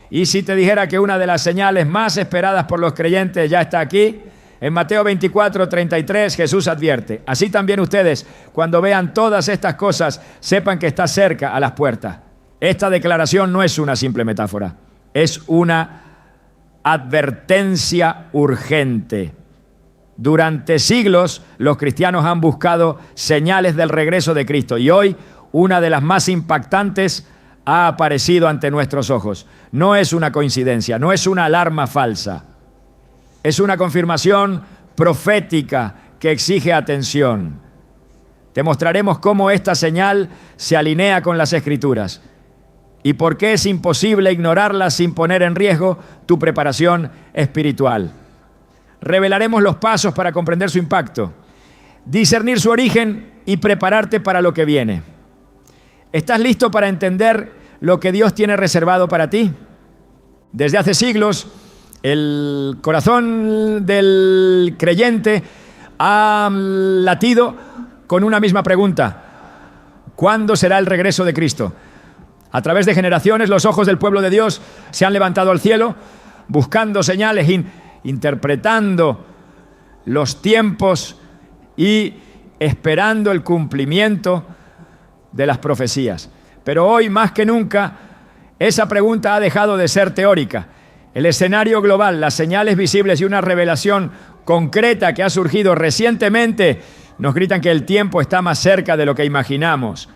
Y si te dijera que una de las señales más esperadas por los creyentes ya está aquí, en Mateo 24:33 Jesús advierte: así también ustedes, cuando vean todas estas cosas, sepan que está cerca a las puertas. Esta declaración no es una simple metáfora, es una advertencia urgente. Durante siglos los cristianos han buscado señales del regreso de Cristo y hoy una de las más impactantes ha aparecido ante nuestros ojos. No es una coincidencia, no es una alarma falsa. Es una confirmación profética que exige atención. Te mostraremos cómo esta señal se alinea con las Escrituras y por qué es imposible ignorarla sin poner en riesgo tu preparación espiritual. Revelaremos los pasos para comprender su impacto, discernir su origen y prepararte para lo que viene. ¿Estás listo para entender lo que Dios tiene reservado para ti? Desde hace siglos, el corazón del creyente ha latido con una misma pregunta: ¿cuándo será el regreso de Cristo? A través de generaciones, los ojos del pueblo de Dios se han levantado al cielo, buscando señales, interpretando los tiempos y esperando el cumplimiento de las profecías. Pero hoy, más que nunca, esa pregunta ha dejado de ser teórica. El escenario global, las señales visibles y una revelación concreta que ha surgido recientemente nos gritan que el tiempo está más cerca de lo que imaginamos.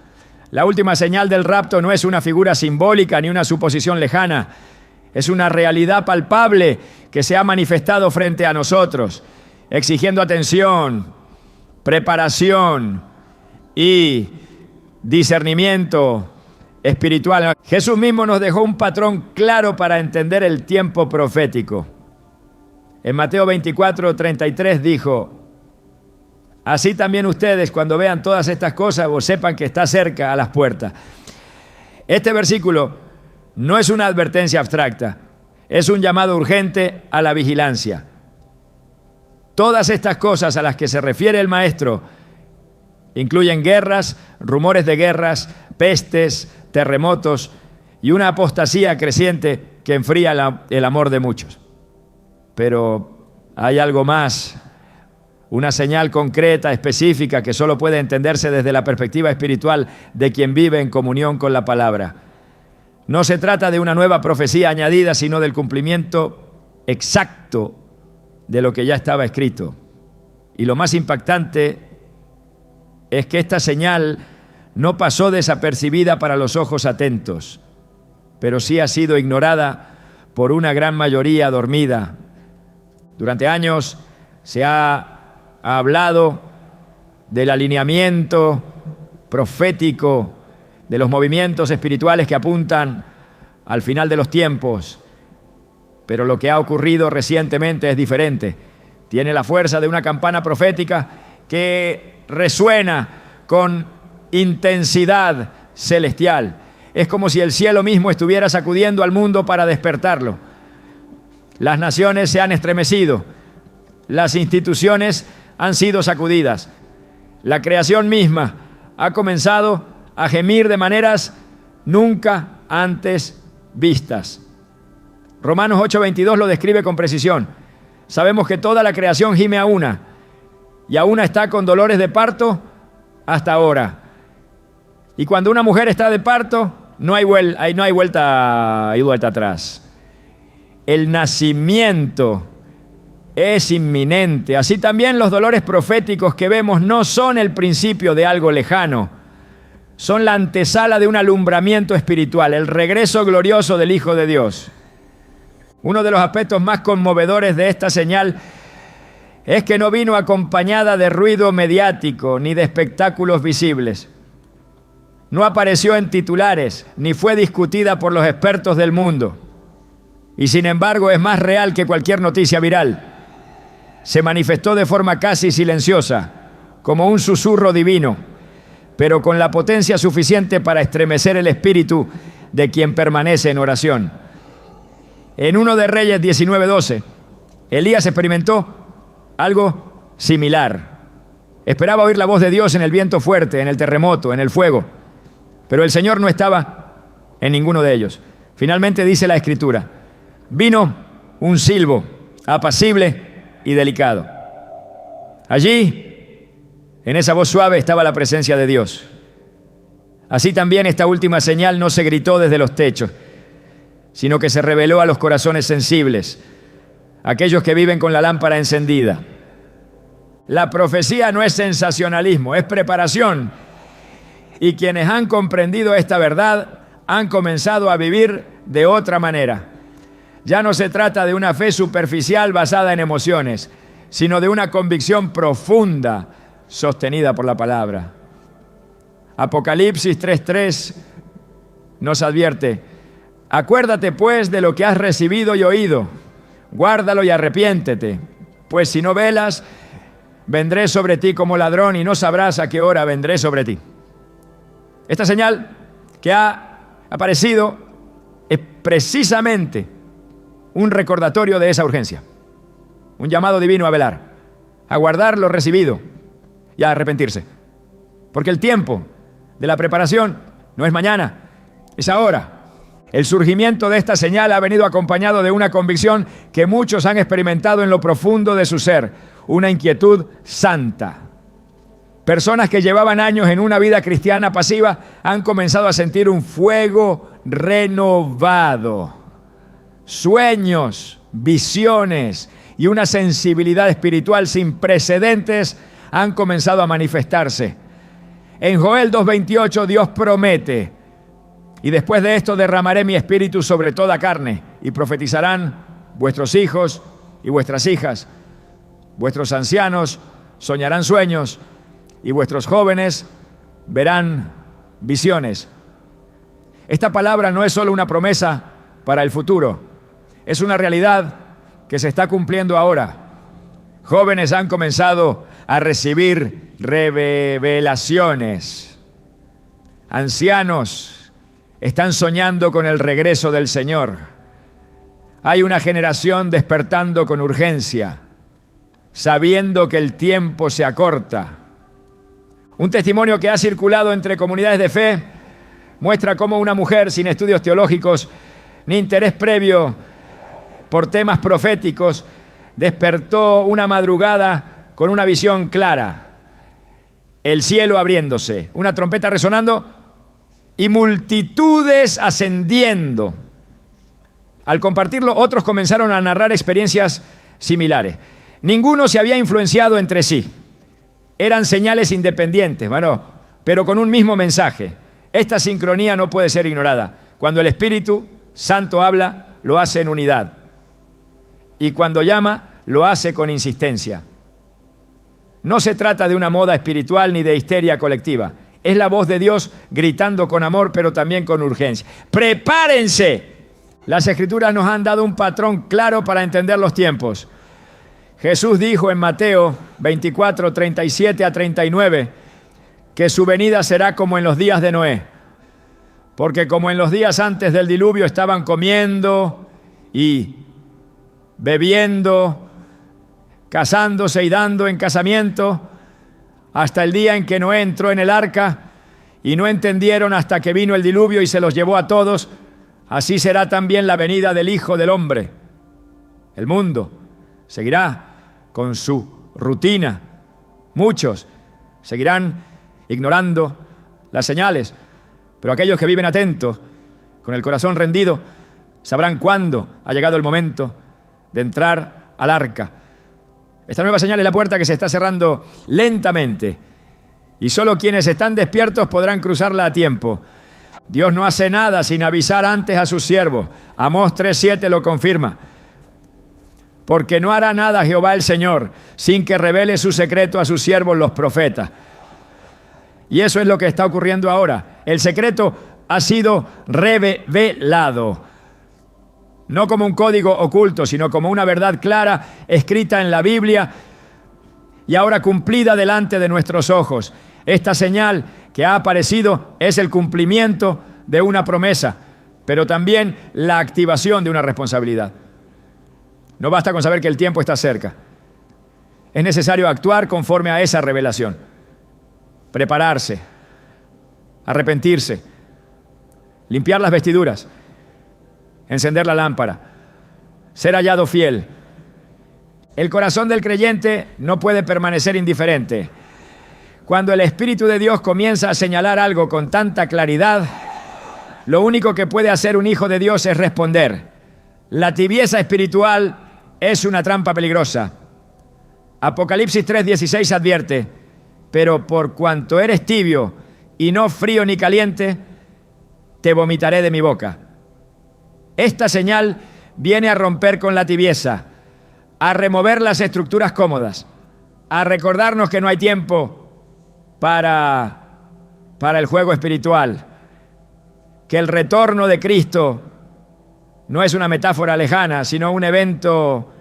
La última señal del rapto no es una figura simbólica ni una suposición lejana. Es una realidad palpable que se ha manifestado frente a nosotros, exigiendo atención, preparación y discernimiento espiritual. Jesús mismo nos dejó un patrón claro para entender el tiempo profético. En Mateo 24:33 dijo: así también ustedes, cuando vean todas estas cosas, vos sepan que está cerca a las puertas. Este versículo no es una advertencia abstracta, es un llamado urgente a la vigilancia. Todas estas cosas a las que se refiere el maestro incluyen guerras, rumores de guerras, pestes, terremotos y una apostasía creciente que enfría el amor de muchos. Pero hay algo más, una señal concreta, específica, que solo puede entenderse desde la perspectiva espiritual de quien vive en comunión con la palabra. No se trata de una nueva profecía añadida, sino del cumplimiento exacto de lo que ya estaba escrito. Y lo más impactante es que esta señal no pasó desapercibida para los ojos atentos, pero sí ha sido ignorada por una gran mayoría dormida. Durante años se ha hablado del alineamiento profético, de los movimientos espirituales que apuntan al final de los tiempos. Pero lo que ha ocurrido recientemente es diferente. Tiene la fuerza de una campana profética que resuena con intensidad celestial. Es como si el cielo mismo estuviera sacudiendo al mundo para despertarlo. Las naciones se han estremecido. Las instituciones han sido sacudidas. La creación misma ha comenzado a gemir de maneras nunca antes vistas. Romanos 8:22 lo describe con precisión. Sabemos que toda la creación gime a una, y a una está con dolores de parto hasta ahora. Y cuando una mujer está de parto, no hay vuelta atrás. El nacimiento es inminente. Así también los dolores proféticos que vemos no son el principio de algo lejano. Son la antesala de un alumbramiento espiritual, el regreso glorioso del Hijo de Dios. Uno de los aspectos más conmovedores de esta señal es que no vino acompañada de ruido mediático ni de espectáculos visibles. No apareció en titulares ni fue discutida por los expertos del mundo. Y sin embargo es más real que cualquier noticia viral. Se manifestó de forma casi silenciosa, como un susurro divino, pero con la potencia suficiente para estremecer el espíritu de quien permanece en oración. En 1 de Reyes 19:12, Elías experimentó algo similar. Esperaba oír la voz de Dios en el viento fuerte, en el terremoto, en el fuego, pero el Señor no estaba en ninguno de ellos. Finalmente dice la Escritura: vino un silbo apacible y delicado. Allí, en esa voz suave, estaba la presencia de Dios. Así también esta última señal no se gritó desde los techos, sino que se reveló a los corazones sensibles, aquellos que viven con la lámpara encendida. La profecía no es sensacionalismo, es preparación. Y quienes han comprendido esta verdad han comenzado a vivir de otra manera. Ya no se trata de una fe superficial basada en emociones, sino de una convicción profunda sostenida por la palabra. Apocalipsis 3:3 nos advierte: acuérdate pues de lo que has recibido y oído, guárdalo y arrepiéntete, pues si no velas, vendré sobre ti como ladrón y no sabrás a qué hora vendré sobre ti. Esta señal que ha aparecido es precisamente un recordatorio de esa urgencia, un llamado divino a velar, a guardar lo recibido y a arrepentirse, porque el tiempo de la preparación no es mañana, es ahora. El surgimiento de esta señal ha venido acompañado de una convicción que muchos han experimentado en lo profundo de su ser, una inquietud santa. Personas que llevaban años en una vida cristiana pasiva han comenzado a sentir un fuego renovado. Sueños, visiones y una sensibilidad espiritual sin precedentes han comenzado a manifestarse. En Joel 2:28 Dios promete: y después de esto derramaré mi espíritu sobre toda carne, y profetizarán vuestros hijos y vuestras hijas. Vuestros ancianos soñarán sueños, y vuestros jóvenes verán visiones. Esta palabra no es solo una promesa para el futuro, es una realidad que se está cumpliendo ahora. Jóvenes han comenzado a recibir revelaciones. Ancianos están soñando con el regreso del Señor. Hay una generación despertando con urgencia, sabiendo que el tiempo se acorta. Un testimonio que ha circulado entre comunidades de fe muestra cómo una mujer sin estudios teológicos ni interés previo por temas proféticos despertó una madrugada con una visión clara: el cielo abriéndose, una trompeta resonando y multitudes ascendiendo. Al compartirlo, otros comenzaron a narrar experiencias similares. Ninguno se había influenciado entre sí. Eran señales independientes, pero con un mismo mensaje. Esta sincronía no puede ser ignorada. Cuando el Espíritu Santo habla, lo hace en unidad. Y cuando llama, lo hace con insistencia. No se trata de una moda espiritual ni de histeria colectiva. Es la voz de Dios gritando con amor, pero también con urgencia. ¡Prepárense! Las Escrituras nos han dado un patrón claro para entender los tiempos. Jesús dijo en Mateo 24, 37 a 39, que su venida será como en los días de Noé. Porque como en los días antes del diluvio estaban comiendo y bebiendo, casándose y dando en casamiento, hasta el día en que Noé entró en el arca y no entendieron hasta que vino el diluvio y se los llevó a todos, así será también la venida del Hijo del Hombre. El mundo seguirá con su rutina. Muchos seguirán ignorando las señales, pero aquellos que viven atentos, con el corazón rendido, sabrán cuándo ha llegado el momento de entrar al arca. Esta nueva señal es la puerta que se está cerrando lentamente, y solo quienes están despiertos podrán cruzarla a tiempo. Dios no hace nada sin avisar antes a sus siervos. Amós 3:7 lo confirma. Porque no hará nada Jehová el Señor sin que revele su secreto a sus siervos los profetas. Y eso es lo que está ocurriendo ahora. El secreto ha sido revelado. No como un código oculto, sino como una verdad clara, escrita en la Biblia y ahora cumplida delante de nuestros ojos. Esta señal que ha aparecido es el cumplimiento de una promesa, pero también la activación de una responsabilidad. No basta con saber que el tiempo está cerca. Es necesario actuar conforme a esa revelación. Prepararse, arrepentirse, limpiar las vestiduras, encender la lámpara, ser hallado fiel. El corazón del creyente no puede permanecer indiferente. Cuando el Espíritu de Dios comienza a señalar algo con tanta claridad, lo único que puede hacer un hijo de Dios es responder. La tibieza espiritual es una trampa peligrosa. Apocalipsis 3:16 advierte: pero por cuanto eres tibio y no frío ni caliente, te vomitaré de mi boca. Esta señal viene a romper con la tibieza, a remover las estructuras cómodas, a recordarnos que no hay tiempo para el juego espiritual, que el retorno de Cristo no es una metáfora lejana, sino un evento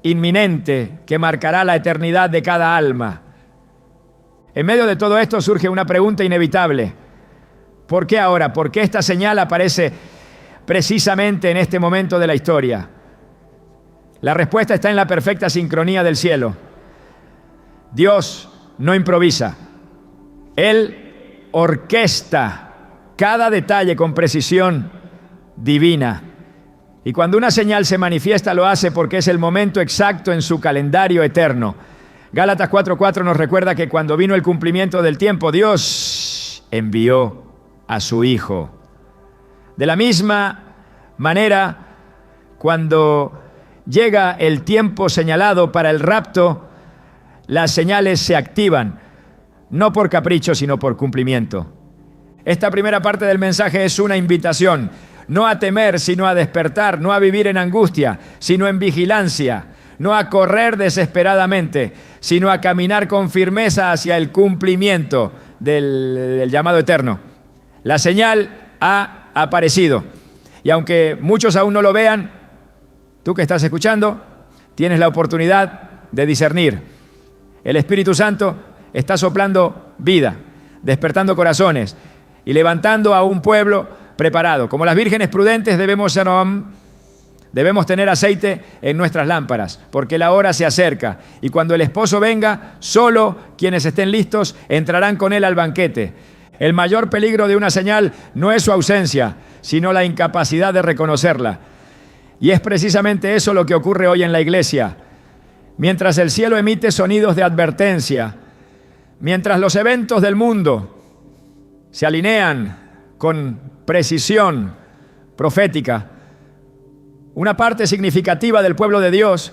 inminente que marcará la eternidad de cada alma. En medio de todo esto surge una pregunta inevitable. ¿Por qué ahora? ¿Por qué esta señal aparece precisamente en este momento de la historia? La respuesta está en la perfecta sincronía del cielo. Dios no improvisa. Él orquesta cada detalle con precisión divina. Y cuando una señal se manifiesta, lo hace porque es el momento exacto en su calendario eterno. Gálatas 4:4 nos recuerda que cuando vino el cumplimiento del tiempo, Dios envió a su Hijo. De la misma manera, cuando llega el tiempo señalado para el rapto, las señales se activan, no por capricho, sino por cumplimiento. Esta primera parte del mensaje es una invitación, no a temer, sino a despertar, no a vivir en angustia, sino en vigilancia, no a correr desesperadamente, sino a caminar con firmeza hacia el cumplimiento del llamado eterno. La señal ha aparecido, y aunque muchos aún no lo vean, tú que estás escuchando, tienes la oportunidad de discernir. El Espíritu Santo está soplando vida, despertando corazones y levantando a un pueblo preparado. Como las vírgenes prudentes debemos tener aceite en nuestras lámparas, porque la hora se acerca, y cuando el esposo venga, solo quienes estén listos entrarán con él al banquete. El mayor peligro de una señal no es su ausencia, sino la incapacidad de reconocerla. Y es precisamente eso lo que ocurre hoy en la iglesia. Mientras el cielo emite sonidos de advertencia, mientras los eventos del mundo se alinean con precisión profética, una parte significativa del pueblo de Dios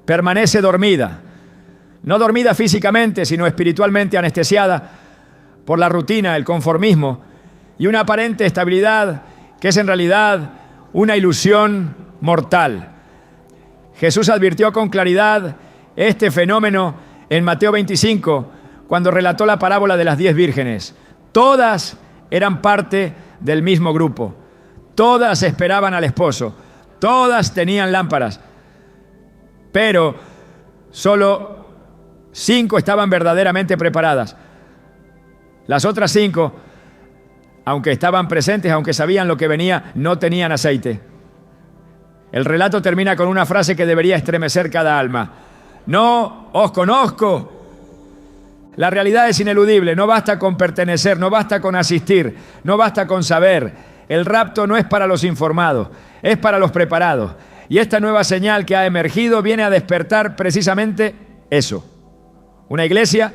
permanece dormida. No dormida físicamente, sino espiritualmente anestesiada por la rutina, el conformismo y una aparente estabilidad que es en realidad una ilusión mortal. Jesús advirtió con claridad este fenómeno en Mateo 25, cuando relató la parábola de las 10 vírgenes. Todas eran parte del mismo grupo. Todas esperaban al esposo. Todas tenían lámparas. Pero solo 5 estaban verdaderamente preparadas. Las otras 5, aunque estaban presentes, aunque sabían lo que venía, no tenían aceite. El relato termina con una frase que debería estremecer cada alma. No os conozco. La realidad es ineludible. No basta con pertenecer, no basta con asistir, no basta con saber. El rapto no es para los informados, es para los preparados. Y esta nueva señal que ha emergido viene a despertar precisamente eso. Una iglesia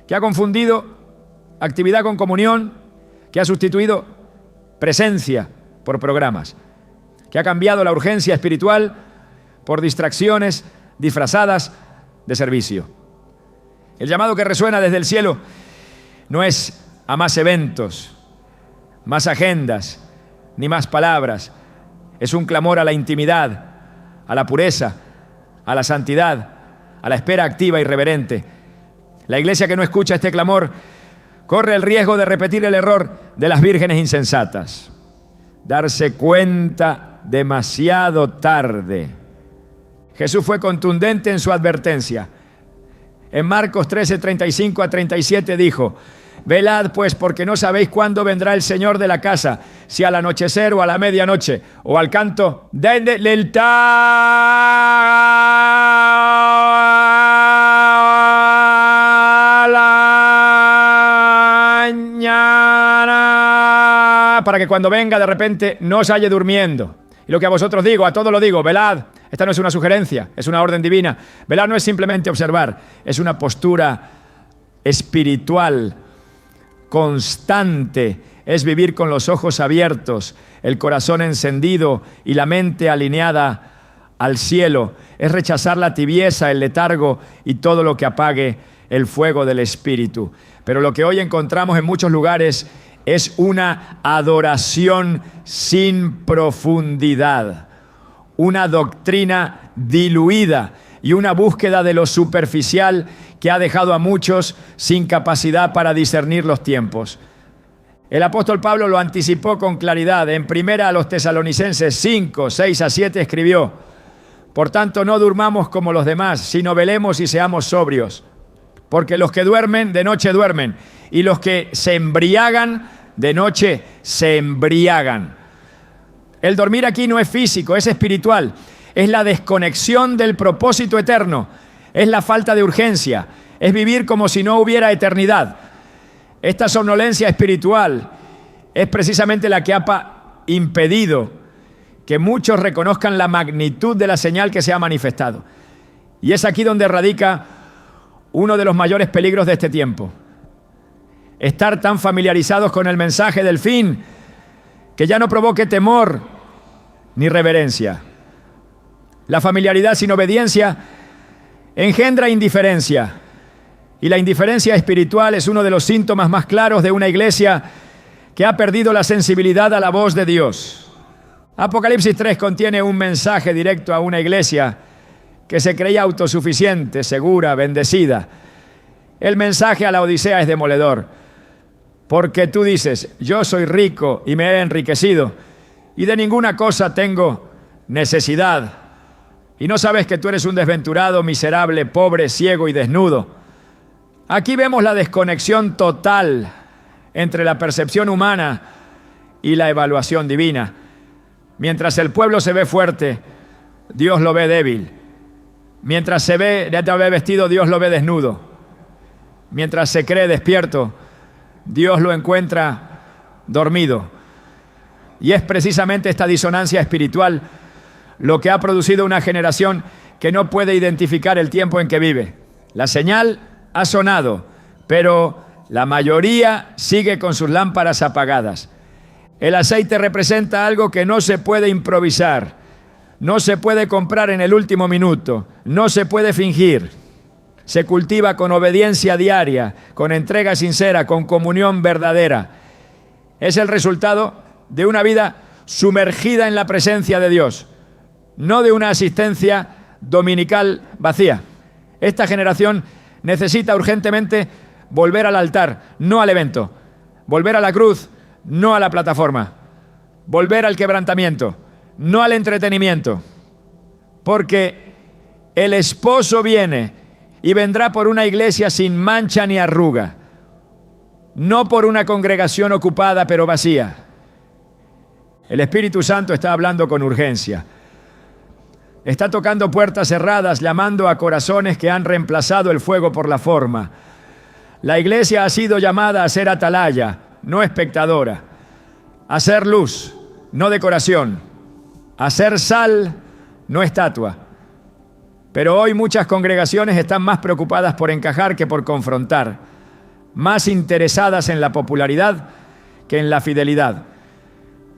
que ha confundido actividad con comunión, que ha sustituido presencia por programas, que ha cambiado la urgencia espiritual por distracciones disfrazadas de servicio. El llamado que resuena desde el cielo no es a más eventos, más agendas, ni más palabras. Es un clamor a la intimidad, a la pureza, a la santidad, a la espera activa y reverente. La iglesia que no escucha este clamor corre el riesgo de repetir el error de las vírgenes insensatas. Darse cuenta demasiado tarde. Jesús fue contundente en su advertencia. En Marcos 13:35 a 37 dijo: velad pues, porque no sabéis cuándo vendrá el Señor de la casa, si al anochecer o a la medianoche, o al canto del mañana, para que cuando venga de repente no os halle durmiendo. Y lo que a vosotros digo, a todos lo digo, velad. Esta no es una sugerencia, es una orden divina. Velar no es simplemente observar, es una postura espiritual, constante, es vivir con los ojos abiertos, el corazón encendido y la mente alineada al cielo. Es rechazar la tibieza, el letargo y todo lo que apague el fuego del Espíritu. Pero lo que hoy encontramos en muchos lugares es una adoración sin profundidad, una doctrina diluida y una búsqueda de lo superficial que ha dejado a muchos sin capacidad para discernir los tiempos. El apóstol Pablo lo anticipó con claridad. En primera a los Tesalonicenses 5, 6 a 7 escribió: por tanto, no durmamos como los demás, sino velemos y seamos sobrios. Porque los que duermen, de noche duermen, y los que se embriagan, de noche se embriagan. El dormir aquí no es físico, es espiritual. Es la desconexión del propósito eterno. Es la falta de urgencia. Es vivir como si no hubiera eternidad. Esta somnolencia espiritual es precisamente la que ha impedido que muchos reconozcan la magnitud de la señal que se ha manifestado. Y es aquí donde radica uno de los mayores peligros de este tiempo. Estar tan familiarizados con el mensaje del fin que ya no provoque temor ni reverencia. La familiaridad sin obediencia engendra indiferencia. Y la indiferencia espiritual es uno de los síntomas más claros de una iglesia que ha perdido la sensibilidad a la voz de Dios. Apocalipsis 3 contiene un mensaje directo a una iglesia que se creía autosuficiente, segura, bendecida. El mensaje a la Odisea es demoledor, porque tú dices: yo soy rico y me he enriquecido, y de ninguna cosa tengo necesidad. Y no sabes que tú eres un desventurado, miserable, pobre, ciego y desnudo. Aquí vemos la desconexión total entre la percepción humana y la evaluación divina. Mientras el pueblo se ve fuerte, Dios lo ve débil. Mientras se ve vestido, Dios lo ve desnudo. Mientras se cree despierto, Dios lo encuentra dormido. Y es precisamente esta disonancia espiritual lo que ha producido una generación que no puede identificar el tiempo en que vive. La señal ha sonado, pero la mayoría sigue con sus lámparas apagadas. El aceite representa algo que no se puede improvisar, no se puede comprar en el último minuto, no se puede fingir. Se cultiva con obediencia diaria, con entrega sincera, con comunión verdadera. Es el resultado de una vida sumergida en la presencia de Dios, no de una asistencia dominical vacía. Esta generación necesita urgentemente volver al altar, no al evento. Volver a la cruz, no a la plataforma. Volver al quebrantamiento, no al entretenimiento. Porque el esposo viene y vendrá por una iglesia sin mancha ni arruga, no por una congregación ocupada pero vacía. El Espíritu Santo está hablando con urgencia. Está tocando puertas cerradas, llamando a corazones que han reemplazado el fuego por la forma. La iglesia ha sido llamada a ser atalaya, no espectadora, a ser luz, no decoración, a ser sal, no estatua. Pero hoy muchas congregaciones están más preocupadas por encajar que por confrontar, más interesadas en la popularidad que en la fidelidad.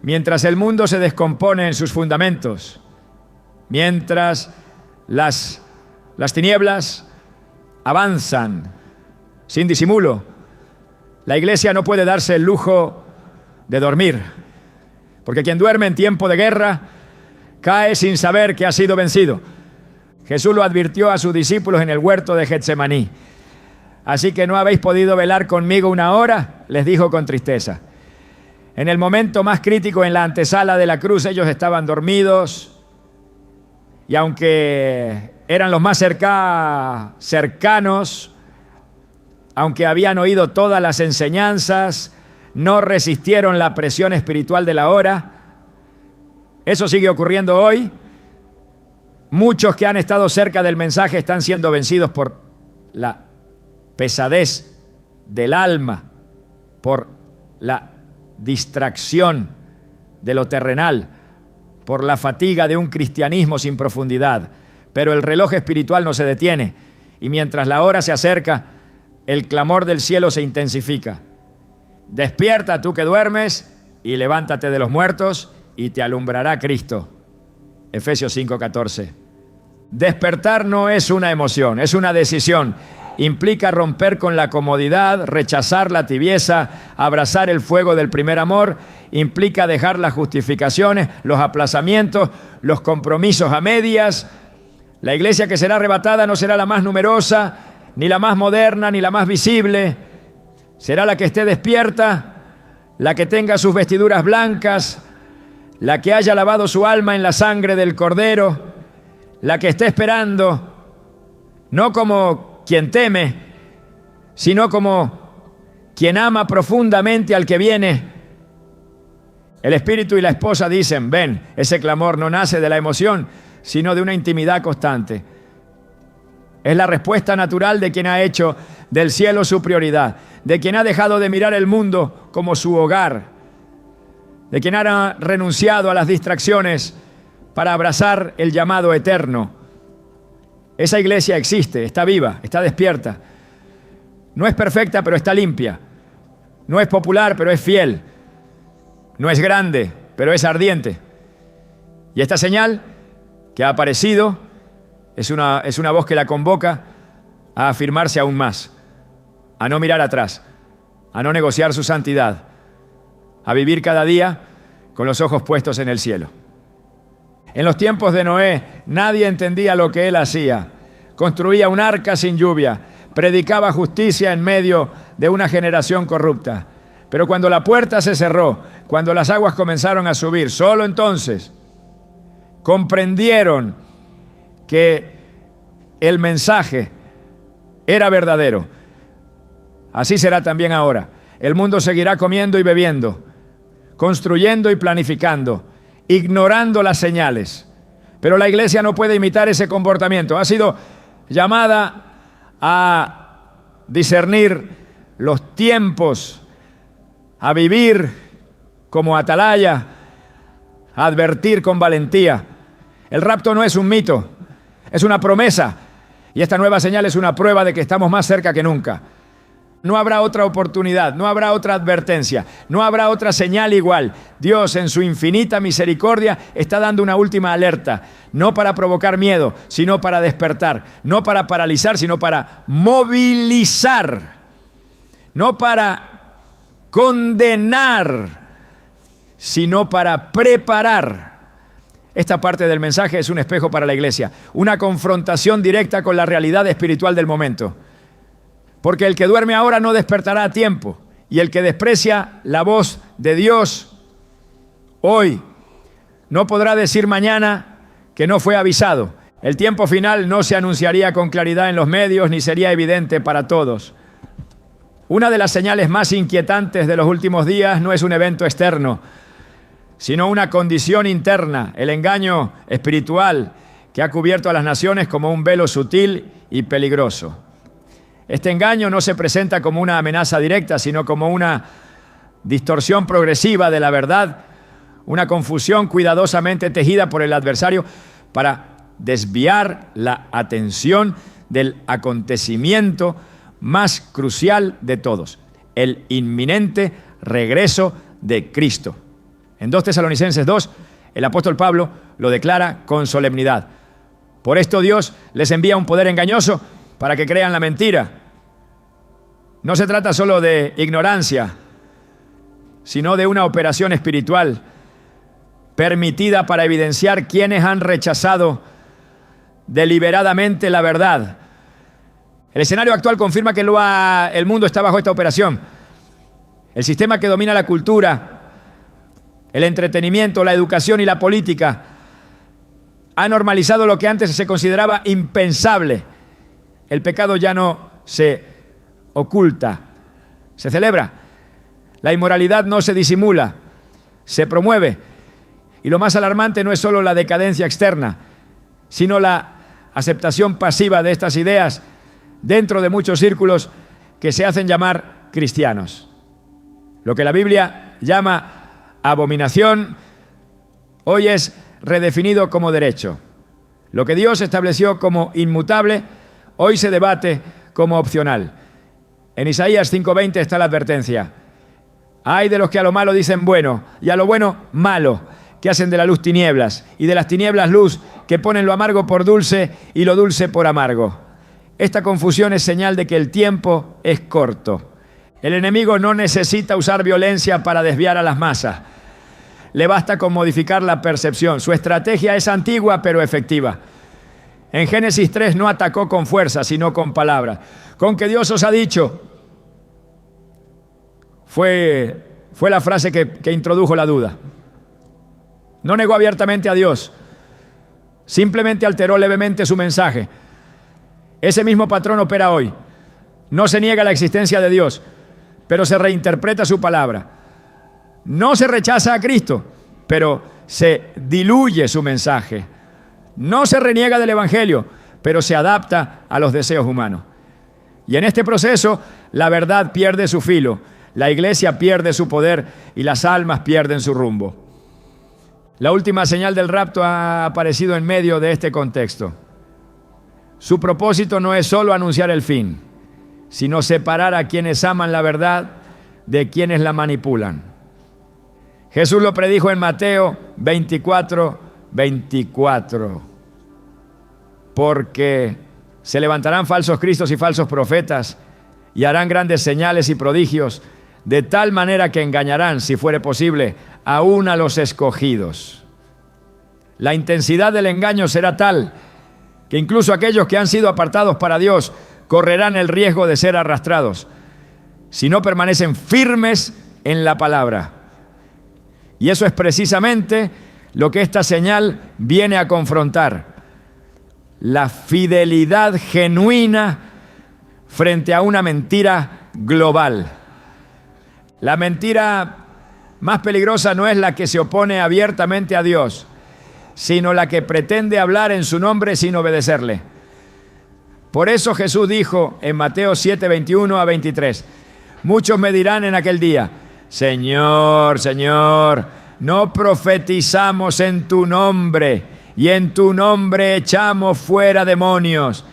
Mientras el mundo se descompone en sus fundamentos, mientras las tinieblas avanzan sin disimulo, la iglesia no puede darse el lujo de dormir, porque quien duerme en tiempo de guerra cae sin saber que ha sido vencido. Jesús lo advirtió a sus discípulos en el huerto de Getsemaní. Así que no habéis podido velar conmigo una hora, les dijo con tristeza. En el momento más crítico, en la antesala de la cruz, ellos estaban dormidos, y aunque eran los más cercanos, aunque habían oído todas las enseñanzas, no resistieron la presión espiritual de la hora. Eso sigue ocurriendo hoy. Muchos que han estado cerca del mensaje están siendo vencidos por la pesadez del alma, por la distracción de lo terrenal, por la fatiga de un cristianismo sin profundidad. Pero el reloj espiritual no se detiene, y mientras la hora se acerca, el clamor del cielo se intensifica. Despierta tú que duermes, y levántate de los muertos, y te alumbrará Cristo. Efesios 5:14. Despertar no es una emoción, es una decisión. Implica romper con la comodidad, rechazar la tibieza, abrazar el fuego del primer amor. Implica dejar las justificaciones, los aplazamientos, los compromisos a medias. La iglesia que será arrebatada no será la más numerosa, ni la más moderna, ni la más visible. Será la que esté despierta, la que tenga sus vestiduras blancas, la que haya lavado su alma en la sangre del Cordero, la que esté esperando, no como quien teme, sino como quien ama profundamente al que viene. El espíritu y la esposa dicen, ven, ese clamor no nace de la emoción, sino de una intimidad constante. Es la respuesta natural de quien ha hecho del cielo su prioridad, de quien ha dejado de mirar el mundo como su hogar, de quien ha renunciado a las distracciones para abrazar el llamado eterno. Esa iglesia existe, está viva, está despierta. No es perfecta, pero está limpia. No es popular, pero es fiel. No es grande, pero es ardiente. Y esta señal que ha aparecido es una voz que la convoca a afirmarse aún más, a no mirar atrás, a no negociar su santidad, a vivir cada día con los ojos puestos en el cielo. En los tiempos de Noé, nadie entendía lo que él hacía. Construía un arca sin lluvia, predicaba justicia en medio de una generación corrupta. Pero cuando la puerta se cerró, cuando las aguas comenzaron a subir, solo entonces comprendieron que el mensaje era verdadero. Así será también ahora. El mundo seguirá comiendo y bebiendo, construyendo y planificando, ignorando las señales. Pero la iglesia no puede imitar ese comportamiento. Ha sido llamada a discernir los tiempos, a vivir como atalaya, a advertir con valentía. El rapto no es un mito, es una promesa. Y esta nueva señal es una prueba de que estamos más cerca que nunca. No habrá otra oportunidad, no habrá otra advertencia, no habrá otra señal igual. Dios en su infinita misericordia está dando una última alerta, no para provocar miedo, sino para despertar, no para paralizar, sino para movilizar, no para condenar, sino para preparar. Esta parte del mensaje es un espejo para la iglesia, una confrontación directa con la realidad espiritual del momento. Porque el que duerme ahora no despertará a tiempo, y el que desprecia la voz de Dios hoy no podrá decir mañana que no fue avisado. El tiempo final no se anunciaría con claridad en los medios ni sería evidente para todos. Una de las señales más inquietantes de los últimos días no es un evento externo, sino una condición interna, el engaño espiritual que ha cubierto a las naciones como un velo sutil y peligroso. Este engaño no se presenta como una amenaza directa, sino como una distorsión progresiva de la verdad, una confusión cuidadosamente tejida por el adversario para desviar la atención del acontecimiento más crucial de todos, el inminente regreso de Cristo. En 2 Tesalonicenses 2, el apóstol Pablo lo declara con solemnidad. Por esto Dios les envía un poder engañoso para que crean la mentira. No se trata solo de ignorancia, sino de una operación espiritual permitida para evidenciar quienes han rechazado deliberadamente la verdad. El escenario actual confirma que el mundo está bajo esta operación. El sistema que domina la cultura, el entretenimiento, la educación y la política ha normalizado lo que antes se consideraba impensable. El pecado ya no se oculta, se celebra. La inmoralidad no se disimula, se promueve. Y lo más alarmante no es solo la decadencia externa, sino la aceptación pasiva de estas ideas dentro de muchos círculos que se hacen llamar cristianos. Lo que la Biblia llama abominación, hoy es redefinido como derecho. Lo que Dios estableció como inmutable, hoy se debate como opcional. En Isaías 5:20 está la advertencia. Ay de los que a lo malo dicen bueno, y a lo bueno malo, que hacen de la luz tinieblas, y de las tinieblas luz, que ponen lo amargo por dulce y lo dulce por amargo. Esta confusión es señal de que el tiempo es corto. El enemigo no necesita usar violencia para desviar a las masas. Le basta con modificar la percepción. Su estrategia es antigua pero efectiva. En Génesis 3 no atacó con fuerza, sino con palabras. Con que Dios os ha dicho, fue la frase que introdujo la duda. No negó abiertamente a Dios, simplemente alteró levemente su mensaje. Ese mismo patrón opera hoy. No se niega la existencia de Dios, pero se reinterpreta su palabra. No se rechaza a Cristo, pero se diluye su mensaje. No se reniega del Evangelio, pero se adapta a los deseos humanos. Y en este proceso, la verdad pierde su filo, la iglesia pierde su poder y las almas pierden su rumbo. La última señal del rapto ha aparecido en medio de este contexto. Su propósito no es solo anunciar el fin, sino separar a quienes aman la verdad de quienes la manipulan. Jesús lo predijo en Mateo 24:24. Porque se levantarán falsos cristos y falsos profetas y harán grandes señales y prodigios, de tal manera que engañarán, si fuere posible, aún a los escogidos. La intensidad del engaño será tal que incluso aquellos que han sido apartados para Dios correrán el riesgo de ser arrastrados si no permanecen firmes en la palabra. Y eso es precisamente lo que esta señal viene a confrontar: la fidelidad genuina frente a una mentira global. La mentira más peligrosa no es la que se opone abiertamente a Dios, sino la que pretende hablar en su nombre sin obedecerle. Por eso Jesús dijo en Mateo 7:21-23, muchos me dirán en aquel día, Señor, Señor, no profetizamos en tu nombre, y en tu nombre echamos fuera demonios.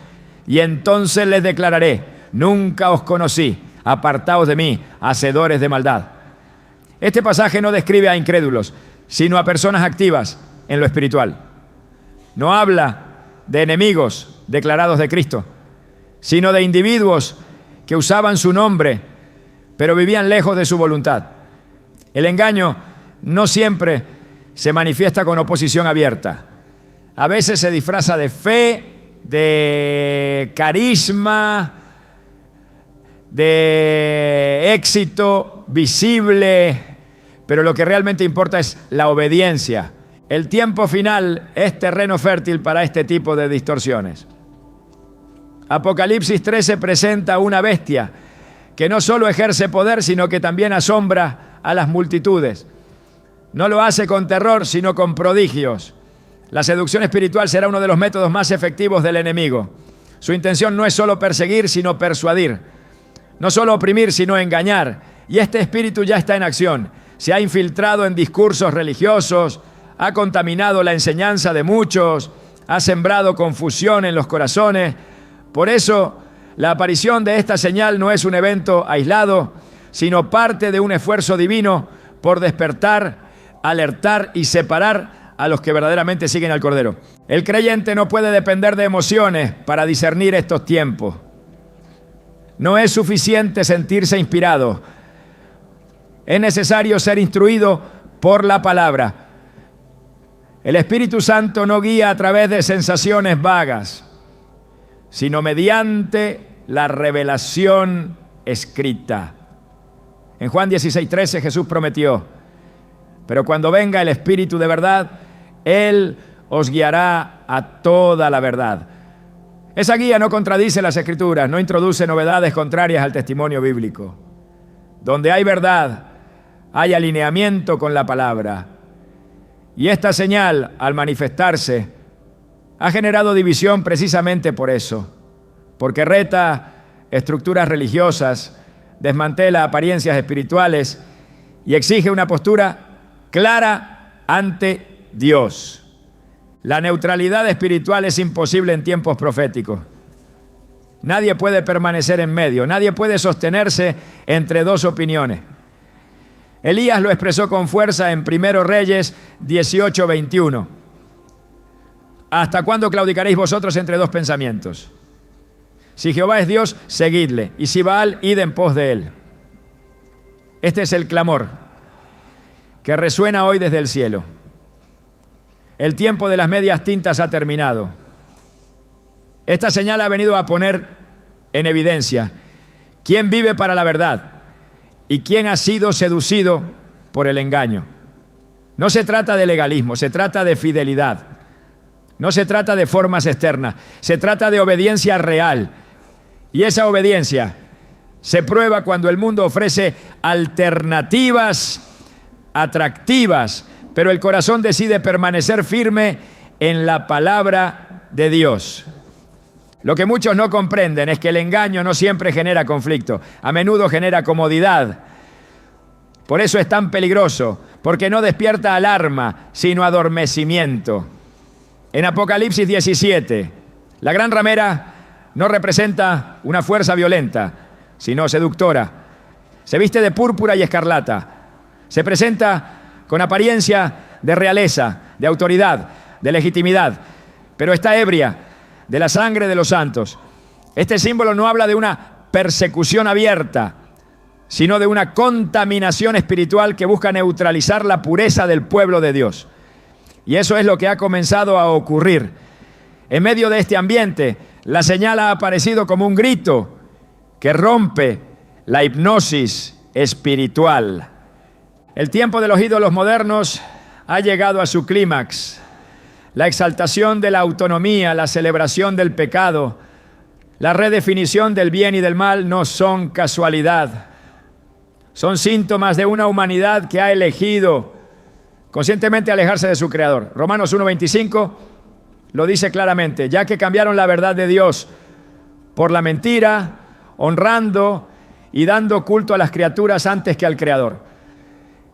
Y entonces les declararé, nunca os conocí, apartaos de mí, hacedores de maldad. Este pasaje no describe a incrédulos, sino a personas activas en lo espiritual. No habla de enemigos declarados de Cristo, sino de individuos que usaban su nombre, pero vivían lejos de su voluntad. El engaño no siempre se manifiesta con oposición abierta. A veces se disfraza de fe, de carisma, de éxito visible, pero lo que realmente importa es la obediencia. El tiempo final es terreno fértil para este tipo de distorsiones. Apocalipsis 13 presenta una bestia que no solo ejerce poder, sino que también asombra a las multitudes. No lo hace con terror, sino con prodigios. La seducción espiritual será uno de los métodos más efectivos del enemigo. Su intención no es solo perseguir, sino persuadir. No solo oprimir, sino engañar. Y este espíritu ya está en acción. Se ha infiltrado en discursos religiosos, ha contaminado la enseñanza de muchos, ha sembrado confusión en los corazones. Por eso, la aparición de esta señal no es un evento aislado, sino parte de un esfuerzo divino por despertar, alertar y separar a los que verdaderamente siguen al Cordero. El creyente no puede depender de emociones para discernir estos tiempos. No es suficiente sentirse inspirado. Es necesario ser instruido por la palabra. El Espíritu Santo no guía a través de sensaciones vagas, sino mediante la revelación escrita. En Juan 16:13 Jesús prometió, pero cuando venga el Espíritu de verdad, Él os guiará a toda la verdad. Esa guía no contradice las Escrituras, no introduce novedades contrarias al testimonio bíblico. Donde hay verdad, hay alineamiento con la palabra. Y esta señal, al manifestarse, ha generado división precisamente por eso, porque reta estructuras religiosas, desmantela apariencias espirituales y exige una postura clara ante Dios. La neutralidad espiritual es imposible en tiempos proféticos. Nadie puede permanecer en medio, nadie puede sostenerse entre dos opiniones. Elías lo expresó con fuerza en 1 Reyes 18:21. ¿Hasta cuándo claudicaréis vosotros entre dos pensamientos? Si Jehová es Dios, seguidle, y si Baal, id en pos de él. Este es el clamor que resuena hoy desde el cielo. El tiempo de las medias tintas ha terminado. Esta señal ha venido a poner en evidencia quién vive para la verdad y quién ha sido seducido por el engaño. No se trata de legalismo, se trata de fidelidad. No se trata de formas externas, se trata de obediencia real. Y esa obediencia se prueba cuando el mundo ofrece alternativas atractivas, pero el corazón decide permanecer firme en la palabra de Dios. Lo que muchos no comprenden es que el engaño no siempre genera conflicto, a menudo genera comodidad. Por eso es tan peligroso, porque no despierta alarma, sino adormecimiento. En Apocalipsis 17, la gran ramera no representa una fuerza violenta, sino seductora. Se viste de púrpura y escarlata. Se presenta con apariencia de realeza, de autoridad, de legitimidad, pero está ebria de la sangre de los santos. Este símbolo no habla de una persecución abierta, sino de una contaminación espiritual que busca neutralizar la pureza del pueblo de Dios. Y eso es lo que ha comenzado a ocurrir. En medio de este ambiente, la señal ha aparecido como un grito que rompe la hipnosis espiritual. El tiempo de los ídolos modernos ha llegado a su clímax. La exaltación de la autonomía, la celebración del pecado, la redefinición del bien y del mal no son casualidad. Son síntomas de una humanidad que ha elegido conscientemente alejarse de su Creador. Romanos 1:25 lo dice claramente, ya que cambiaron la verdad de Dios por la mentira, honrando y dando culto a las criaturas antes que al Creador.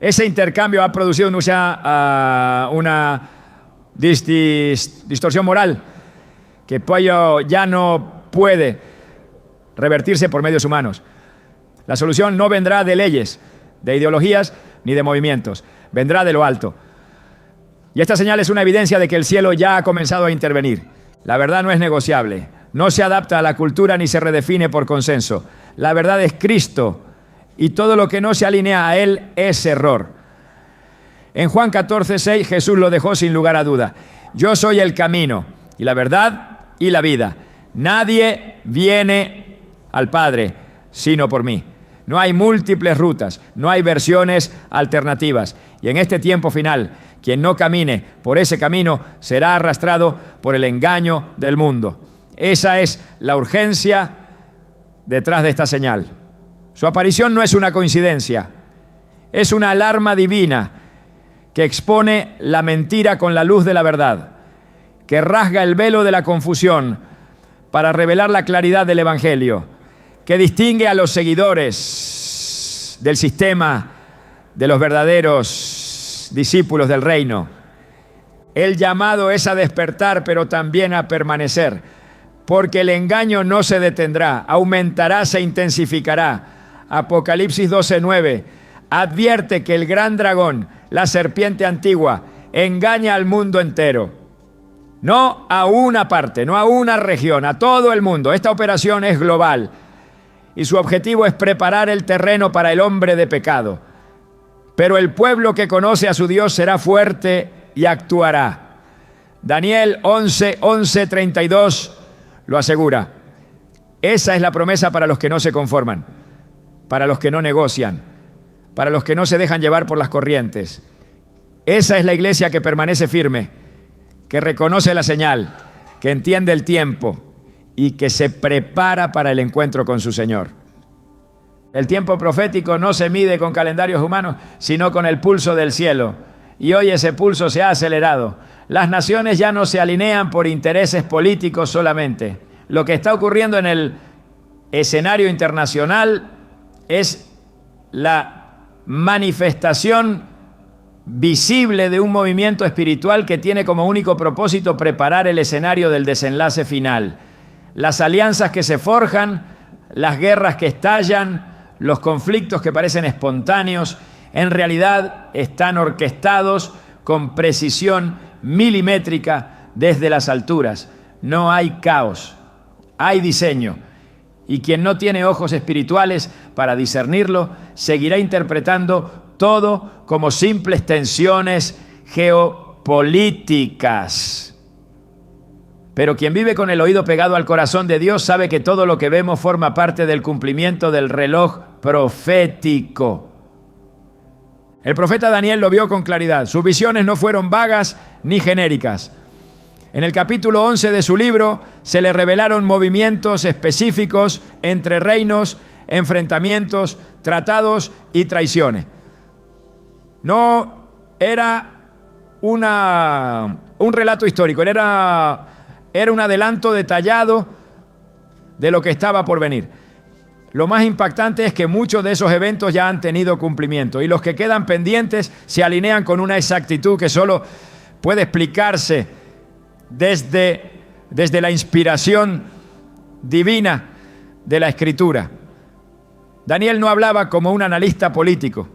Ese intercambio ha producido una distorsión moral que ya no puede revertirse por medios humanos. La solución no vendrá de leyes, de ideologías ni de movimientos, vendrá de lo alto. Y esta señal es una evidencia de que el cielo ya ha comenzado a intervenir. La verdad no es negociable, no se adapta a la cultura ni se redefine por consenso. La verdad es Cristo y todo lo que no se alinea a Él es error. En Juan 14:6 Jesús lo dejó sin lugar a duda. Yo soy el camino y la verdad y la vida. Nadie viene al Padre sino por mí. No hay múltiples rutas, no hay versiones alternativas. Y en este tiempo final, quien no camine por ese camino será arrastrado por el engaño del mundo. Esa es la urgencia detrás de esta señal. Su aparición no es una coincidencia, es una alarma divina que expone la mentira con la luz de la verdad, que rasga el velo de la confusión para revelar la claridad del Evangelio, que distingue a los seguidores del sistema de los verdaderos discípulos del reino. El llamado es a despertar, pero también a permanecer, porque el engaño no se detendrá, aumentará, se intensificará. Apocalipsis 12:9 advierte que el gran dragón, la serpiente antigua, engaña al mundo entero. No a una parte, no a una región, a todo el mundo. Esta operación es global y su objetivo es preparar el terreno para el hombre de pecado. Pero el pueblo que conoce a su Dios será fuerte y actuará. Daniel 11:32 lo asegura. Esa es la promesa para los que no se conforman, para los que no negocian, para los que no se dejan llevar por las corrientes. Esa es la iglesia que permanece firme, que reconoce la señal, que entiende el tiempo y que se prepara para el encuentro con su Señor. El tiempo profético no se mide con calendarios humanos, sino con el pulso del cielo. Y hoy ese pulso se ha acelerado. Las naciones ya no se alinean por intereses políticos solamente. Lo que está ocurriendo en el escenario internacional es la manifestación visible de un movimiento espiritual que tiene como único propósito preparar el escenario del desenlace final. Las alianzas que se forjan, las guerras que estallan, los conflictos que parecen espontáneos, en realidad están orquestados con precisión milimétrica desde las alturas. No hay caos, hay diseño. Y quien no tiene ojos espirituales para discernirlo, seguirá interpretando todo como simples tensiones geopolíticas. Pero quien vive con el oído pegado al corazón de Dios sabe que todo lo que vemos forma parte del cumplimiento del reloj profético. El profeta Daniel lo vio con claridad. Sus visiones no fueron vagas ni genéricas. En el capítulo 11 de su libro se le revelaron movimientos específicos entre reinos, enfrentamientos, tratados y traiciones. No era un relato histórico, era un adelanto detallado de lo que estaba por venir. Lo más impactante es que muchos de esos eventos ya han tenido cumplimiento y los que quedan pendientes se alinean con una exactitud que solo puede explicarse desde la inspiración divina de la Escritura. Daniel no hablaba como un analista político,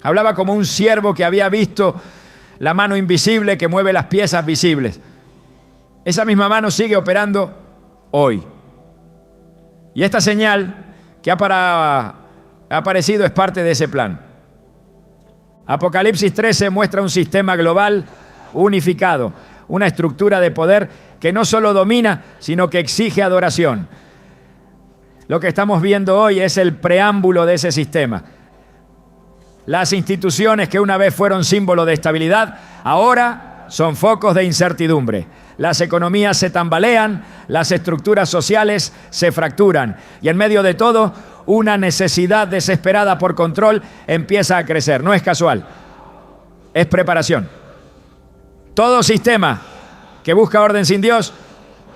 hablaba como un siervo que había visto la mano invisible que mueve las piezas visibles. Esa misma mano sigue operando hoy. Y esta señal que ha aparecido es parte de ese plan. Apocalipsis 13 muestra un sistema global unificado, una estructura de poder que no solo domina, sino que exige adoración. Lo que estamos viendo hoy es el preámbulo de ese sistema. Las instituciones que una vez fueron símbolo de estabilidad, ahora son focos de incertidumbre. Las economías se tambalean, las estructuras sociales se fracturan y en medio de todo, una necesidad desesperada por control empieza a crecer. No es casual, es preparación. Todo sistema que busca orden sin Dios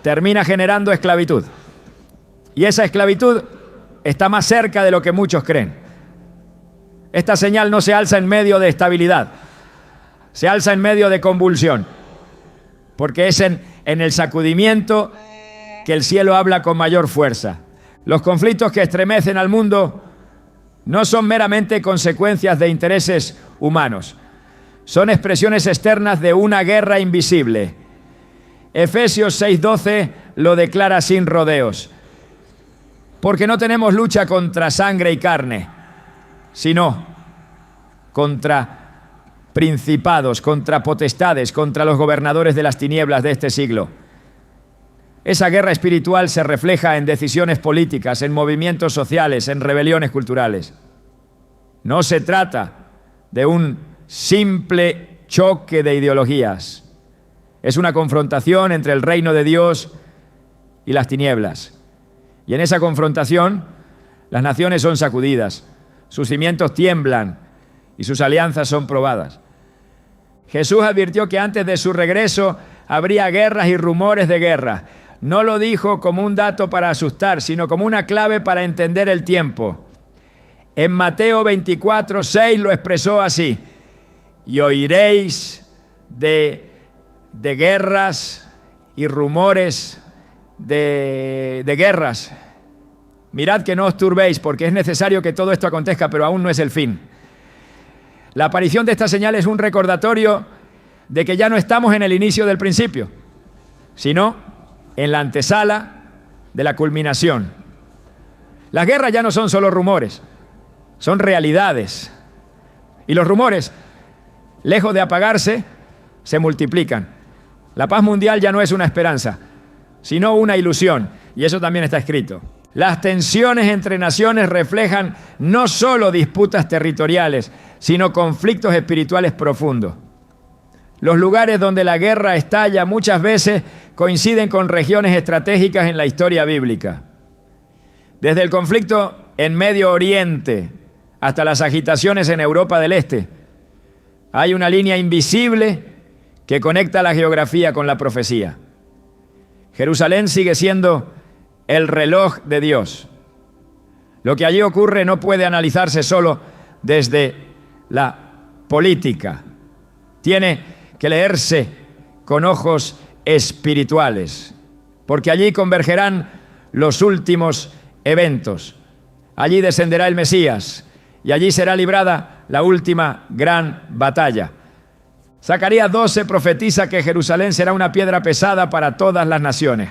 termina generando esclavitud. Y esa esclavitud está más cerca de lo que muchos creen. Esta señal no se alza en medio de estabilidad, se alza en medio de convulsión. Porque es en el sacudimiento que el cielo habla con mayor fuerza. Los conflictos que estremecen al mundo no son meramente consecuencias de intereses humanos. Son expresiones externas de una guerra invisible. Efesios 6:12 lo declara sin rodeos. Porque no tenemos lucha contra sangre y carne, sino contra principados, contra potestades, contra los gobernadores de las tinieblas de este siglo. Esa guerra espiritual se refleja en decisiones políticas, en movimientos sociales, en rebeliones culturales. No se trata de un simple choque de ideologías. Es una confrontación entre el reino de Dios y las tinieblas. Y en esa confrontación, las naciones son sacudidas, sus cimientos tiemblan, y sus alianzas son probadas. Jesús advirtió que antes de su regreso habría guerras y rumores de guerra. No lo dijo como un dato para asustar, sino como una clave para entender el tiempo. En Mateo 24:6 lo expresó así: y oiréis de guerras y rumores de guerras. Mirad que no os turbéis, porque es necesario que todo esto acontezca, pero aún no es el fin. La aparición de esta señal es un recordatorio de que ya no estamos en el inicio del principio, sino en la antesala de la culminación. Las guerras ya no son solo rumores, son realidades. Y los rumores, lejos de apagarse, se multiplican. La paz mundial ya no es una esperanza, sino una ilusión. Y eso también está escrito. Las tensiones entre naciones reflejan no solo disputas territoriales, sino conflictos espirituales profundos. Los lugares donde la guerra estalla muchas veces coinciden con regiones estratégicas en la historia bíblica. Desde el conflicto en Medio Oriente hasta las agitaciones en Europa del Este, hay una línea invisible que conecta la geografía con la profecía. Jerusalén sigue siendo el reloj de Dios. Lo que allí ocurre no puede analizarse solo desde la política. Tiene que leerse con ojos espirituales, porque allí convergerán los últimos eventos. Allí descenderá el Mesías y allí será librada la última gran batalla. Zacarías 12 profetiza que Jerusalén será una piedra pesada para todas las naciones.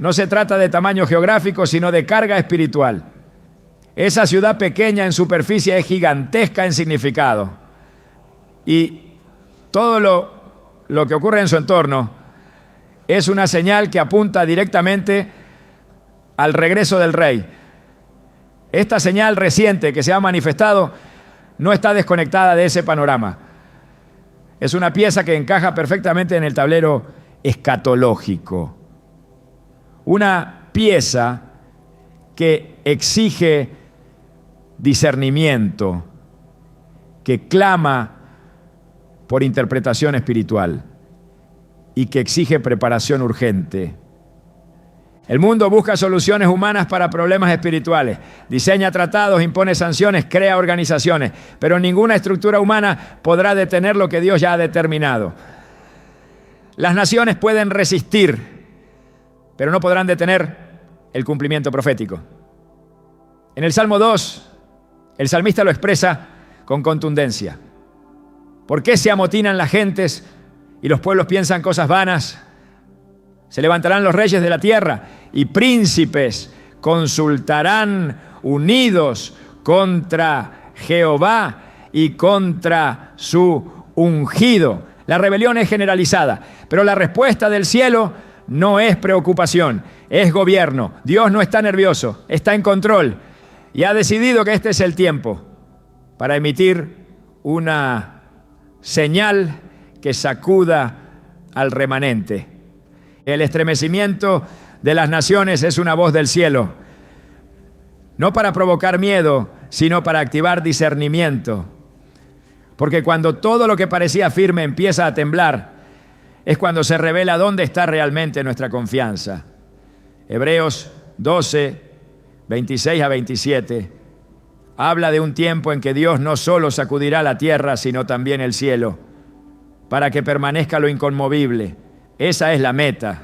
No se trata de tamaño geográfico, sino de carga espiritual. Esa ciudad pequeña en superficie es gigantesca en significado. Y todo lo que ocurre en su entorno es una señal que apunta directamente al regreso del Rey. Esta señal reciente que se ha manifestado no está desconectada de ese panorama. Es una pieza que encaja perfectamente en el tablero escatológico. Una pieza que exige discernimiento, que clama por interpretación espiritual y que exige preparación urgente. El mundo busca soluciones humanas para problemas espirituales, diseña tratados, impone sanciones, crea organizaciones, pero ninguna estructura humana podrá detener lo que Dios ya ha determinado. Las naciones pueden resistir, pero no podrán detener el cumplimiento profético. En el Salmo 2, el salmista lo expresa con contundencia. ¿Por qué se amotinan las gentes y los pueblos piensan cosas vanas? Se levantarán los reyes de la tierra y príncipes consultarán unidos contra Jehová y contra su ungido. La rebelión es generalizada, pero la respuesta del cielo no es preocupación, es gobierno. Dios no está nervioso, está en control y ha decidido que este es el tiempo para emitir una señal que sacuda al remanente. El estremecimiento de las naciones es una voz del cielo, no para provocar miedo, sino para activar discernimiento. Porque cuando todo lo que parecía firme empieza a temblar, es cuando se revela dónde está realmente nuestra confianza. Hebreos 12, 26 a 27, habla de un tiempo en que Dios no solo sacudirá la tierra, sino también el cielo, para que permanezca lo inconmovible. Esa es la meta,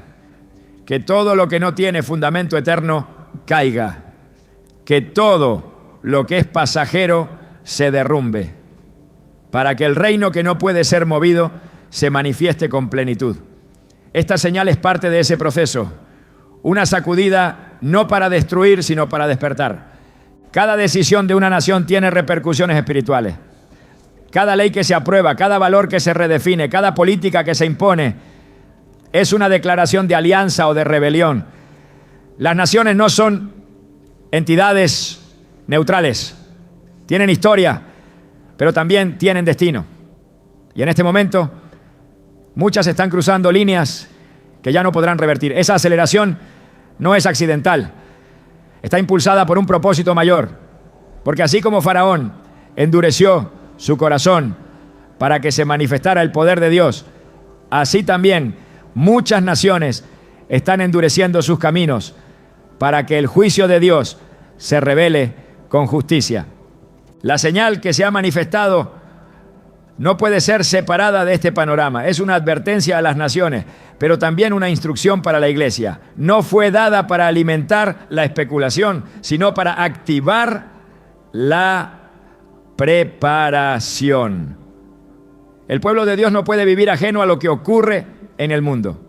que todo lo que no tiene fundamento eterno caiga, que todo lo que es pasajero se derrumbe, para que el reino que no puede ser movido se manifieste con plenitud. Esta señal es parte de ese proceso, una sacudida no para destruir, sino para despertar. Cada decisión de una nación tiene repercusiones espirituales. Cada ley que se aprueba, cada valor que se redefine, cada política que se impone, es una declaración de alianza o de rebelión. Las naciones no son entidades neutrales. Tienen historia, pero también tienen destino. Y en este momento, muchas están cruzando líneas que ya no podrán revertir. Esa aceleración no es accidental. Está impulsada por un propósito mayor. Porque así como Faraón endureció su corazón para que se manifestara el poder de Dios, así también muchas naciones están endureciendo sus caminos para que el juicio de Dios se revele con justicia. La señal que se ha manifestado no puede ser separada de este panorama. Es una advertencia a las naciones, pero también una instrucción para la iglesia. No fue dada para alimentar la especulación, sino para activar la preparación. El pueblo de Dios no puede vivir ajeno a lo que ocurre en el mundo.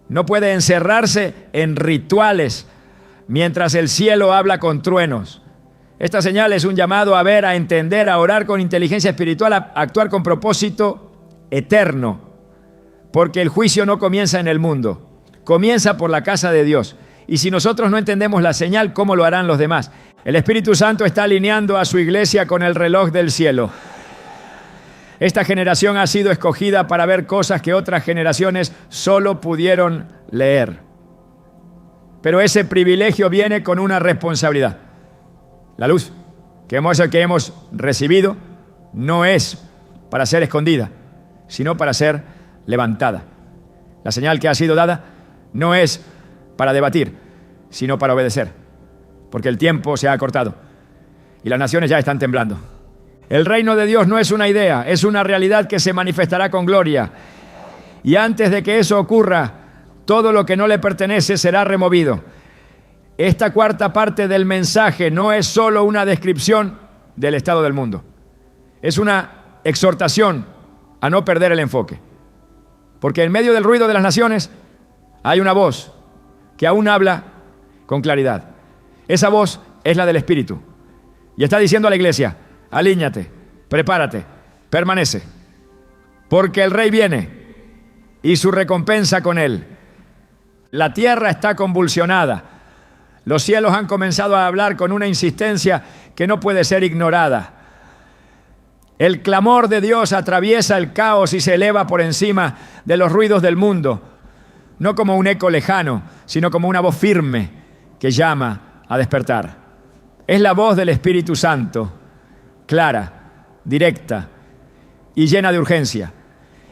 No puede encerrarse en rituales mientras el cielo habla con truenos. Esta señal es un llamado a ver, a entender, a orar con inteligencia espiritual, a actuar con propósito eterno. Porque el juicio no comienza en el mundo, comienza por la casa de Dios. Y si nosotros no entendemos la señal, ¿cómo lo harán los demás? El Espíritu Santo está alineando a su iglesia con el reloj del cielo. Esta generación ha sido escogida para ver cosas que otras generaciones solo pudieron leer. Pero ese privilegio viene con una responsabilidad. La luz que hemos recibido no es para ser escondida, sino para ser levantada. La señal que ha sido dada no es para debatir, sino para obedecer, porque el tiempo se ha acortado y las naciones ya están temblando. El reino de Dios no es una idea, es una realidad que se manifestará con gloria. Y antes de que eso ocurra, todo lo que no le pertenece será removido. Esta cuarta parte del mensaje no es solo una descripción del estado del mundo. Es una exhortación a no perder el enfoque. Porque en medio del ruido de las naciones hay una voz que aún habla con claridad. Esa voz es la del Espíritu. Y está diciendo a la iglesia: alíñate, prepárate, permanece. Porque el Rey viene y su recompensa con él. La tierra está convulsionada. Los cielos han comenzado a hablar con una insistencia que no puede ser ignorada. El clamor de Dios atraviesa el caos y se eleva por encima de los ruidos del mundo, no como un eco lejano, sino como una voz firme que llama a despertar. Es la voz del Espíritu Santo, clara, directa y llena de urgencia.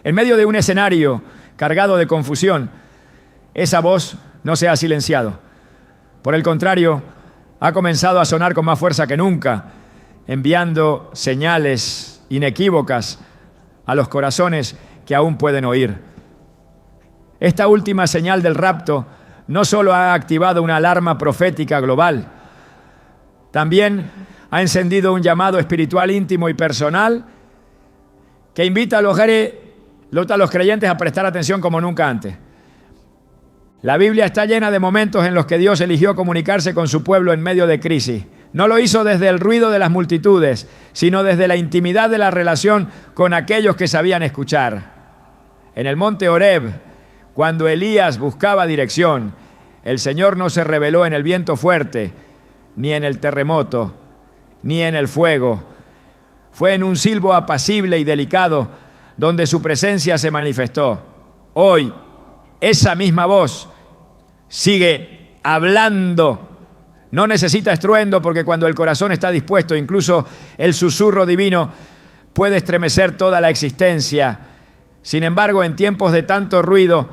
En medio de un escenario cargado de confusión, esa voz no se ha silenciado. Por el contrario, ha comenzado a sonar con más fuerza que nunca, enviando señales inequívocas a los corazones que aún pueden oír. Esta última señal del rapto no solo ha activado una alarma profética global, también ha encendido un llamado espiritual íntimo y personal que invita a los creyentes a prestar atención como nunca antes. La Biblia está llena de momentos en los que Dios eligió comunicarse con su pueblo en medio de crisis. No lo hizo desde el ruido de las multitudes, sino desde la intimidad de la relación con aquellos que sabían escuchar. En el monte Horeb, cuando Elías buscaba dirección, el Señor no se reveló en el viento fuerte, ni en el terremoto, ni en el fuego. Fue en un silbo apacible y delicado donde su presencia se manifestó. Hoy, esa misma voz sigue hablando. No necesita estruendo, porque cuando el corazón está dispuesto, incluso el susurro divino puede estremecer toda la existencia. Sin embargo, en tiempos de tanto ruido,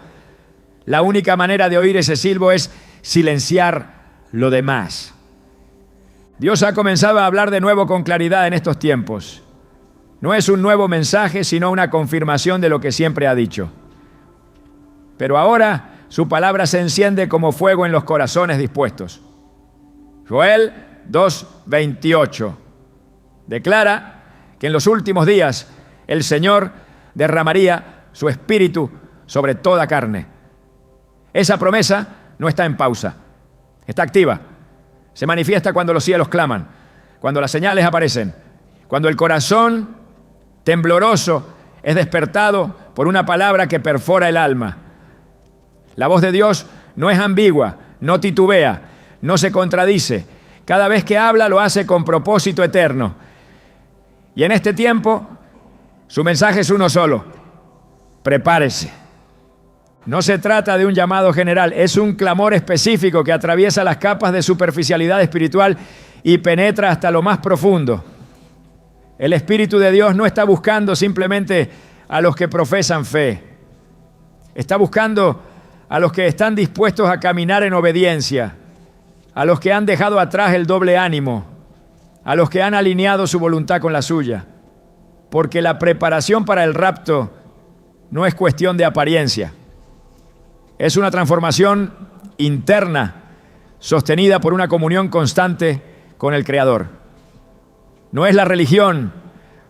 la única manera de oír ese silbo es silenciar lo demás. Dios ha comenzado a hablar de nuevo con claridad en estos tiempos. No es un nuevo mensaje, sino una confirmación de lo que siempre ha dicho. Pero ahora su palabra se enciende como fuego en los corazones dispuestos. Joel 2:28 declara que en los últimos días el Señor derramaría su espíritu sobre toda carne. Esa promesa no está en pausa, está activa. Se manifiesta cuando los cielos claman, cuando las señales aparecen, cuando el corazón tembloroso es despertado por una palabra que perfora el alma. La voz de Dios no es ambigua, no titubea, no se contradice. Cada vez que habla lo hace con propósito eterno. Y en este tiempo, su mensaje es uno solo: prepárese. No se trata de un llamado general, es un clamor específico que atraviesa las capas de superficialidad espiritual y penetra hasta lo más profundo. El Espíritu de Dios no está buscando simplemente a los que profesan fe. Está buscando a los que están dispuestos a caminar en obediencia, a los que han dejado atrás el doble ánimo, a los que han alineado su voluntad con la suya. Porque la preparación para el rapto no es cuestión de apariencia. Es una transformación interna, sostenida por una comunión constante con el Creador. No es la religión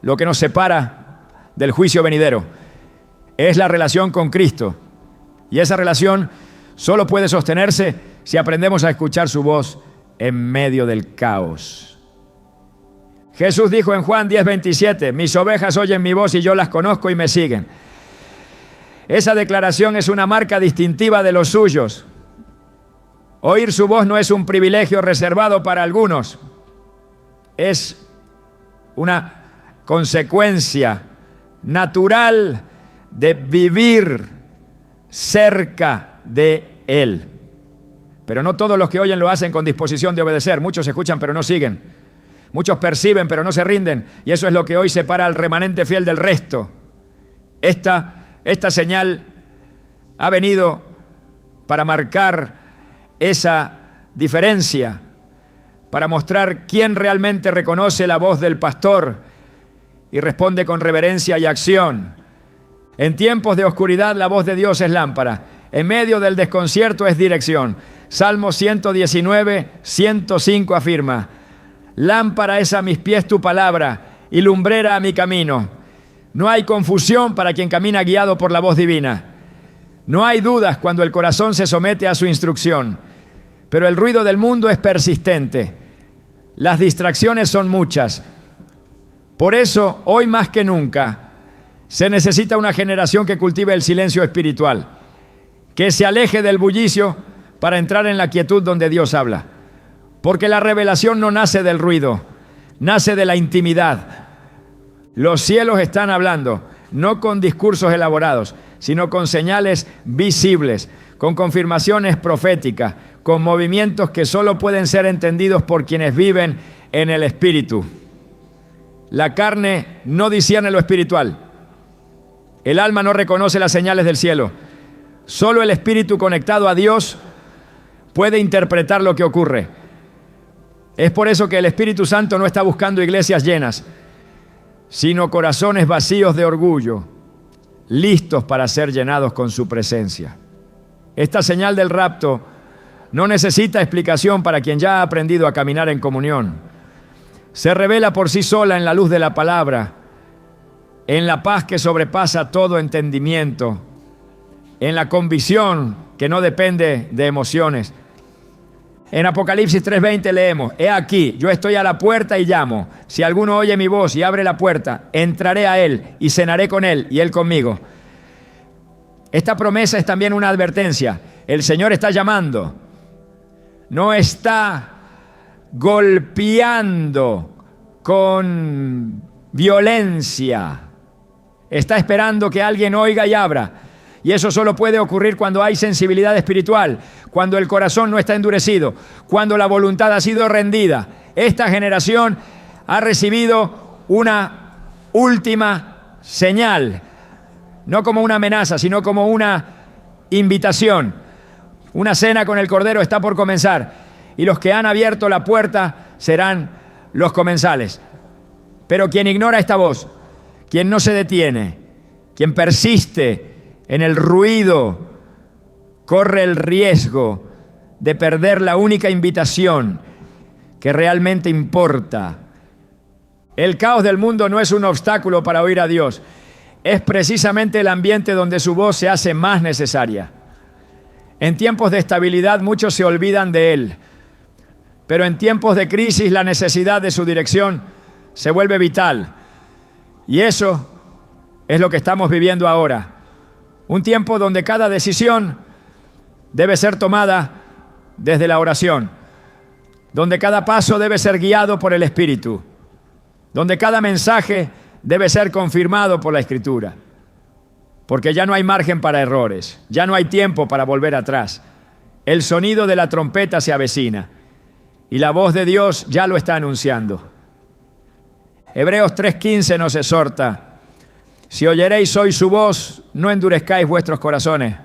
lo que nos separa del juicio venidero, es la relación con Cristo. Y esa relación solo puede sostenerse si aprendemos a escuchar su voz en medio del caos. Jesús dijo en Juan 10:27, mis ovejas oyen mi voz y yo las conozco y me siguen. Esa declaración es una marca distintiva de los suyos. Oír su voz no es un privilegio reservado para algunos, es una consecuencia natural de vivir cerca de Él. Pero no todos los que oyen lo hacen con disposición de obedecer. Muchos escuchan pero no siguen. Muchos perciben pero no se rinden. Y eso es lo que hoy separa al remanente fiel del resto. Esta señal ha venido para marcar esa diferencia, para mostrar quién realmente reconoce la voz del pastor y responde con reverencia y acción. En tiempos de oscuridad la voz de Dios es lámpara. En medio del desconcierto es dirección. Salmo 119, 105 afirma: lámpara es a mis pies tu palabra y lumbrera a mi camino. No hay confusión para quien camina guiado por la voz divina. No hay dudas cuando el corazón se somete a su instrucción. Pero el ruido del mundo es persistente. Las distracciones son muchas. Por eso, hoy más que nunca, se necesita una generación que cultive el silencio espiritual, que se aleje del bullicio para entrar en la quietud donde Dios habla. Porque la revelación no nace del ruido, nace de la intimidad. Los cielos están hablando, no con discursos elaborados, sino con señales visibles, con confirmaciones proféticas, con movimientos que solo pueden ser entendidos por quienes viven en el Espíritu. La carne no discierne lo espiritual. El alma no reconoce las señales del cielo. Solo el Espíritu conectado a Dios puede interpretar lo que ocurre. Es por eso que el Espíritu Santo no está buscando iglesias llenas, sino corazones vacíos de orgullo, listos para ser llenados con su presencia. Esta señal del rapto no necesita explicación para quien ya ha aprendido a caminar en comunión. Se revela por sí sola en la luz de la palabra, en la paz que sobrepasa todo entendimiento, en la convicción que no depende de emociones. En Apocalipsis 3:20 leemos: he aquí, yo estoy a la puerta y llamo. Si alguno oye mi voz y abre la puerta, entraré a él y cenaré con él y él conmigo. Esta promesa es también una advertencia. El Señor está llamando. No está golpeando con violencia. Está esperando que alguien oiga y abra. Y eso solo puede ocurrir cuando hay sensibilidad espiritual, cuando el corazón no está endurecido, cuando la voluntad ha sido rendida. Esta generación ha recibido una última señal, no como una amenaza, sino como una invitación. Una cena con el Cordero está por comenzar y los que han abierto la puerta serán los comensales. Pero quien ignora esta voz, quien no se detiene, quien persiste en el ruido, corre el riesgo de perder la única invitación que realmente importa. El caos del mundo no es un obstáculo para oír a Dios. Es precisamente el ambiente donde su voz se hace más necesaria. En tiempos de estabilidad muchos se olvidan de Él, pero en tiempos de crisis la necesidad de su dirección se vuelve vital. Y eso es lo que estamos viviendo ahora. Un tiempo donde cada decisión debe ser tomada desde la oración, donde cada paso debe ser guiado por el Espíritu, donde cada mensaje debe ser confirmado por la Escritura, porque ya no hay margen para errores, ya no hay tiempo para volver atrás. El sonido de la trompeta se avecina y la voz de Dios ya lo está anunciando. Hebreos 3:15 nos exhorta: si oyeréis hoy su voz, no endurezcáis vuestros corazones.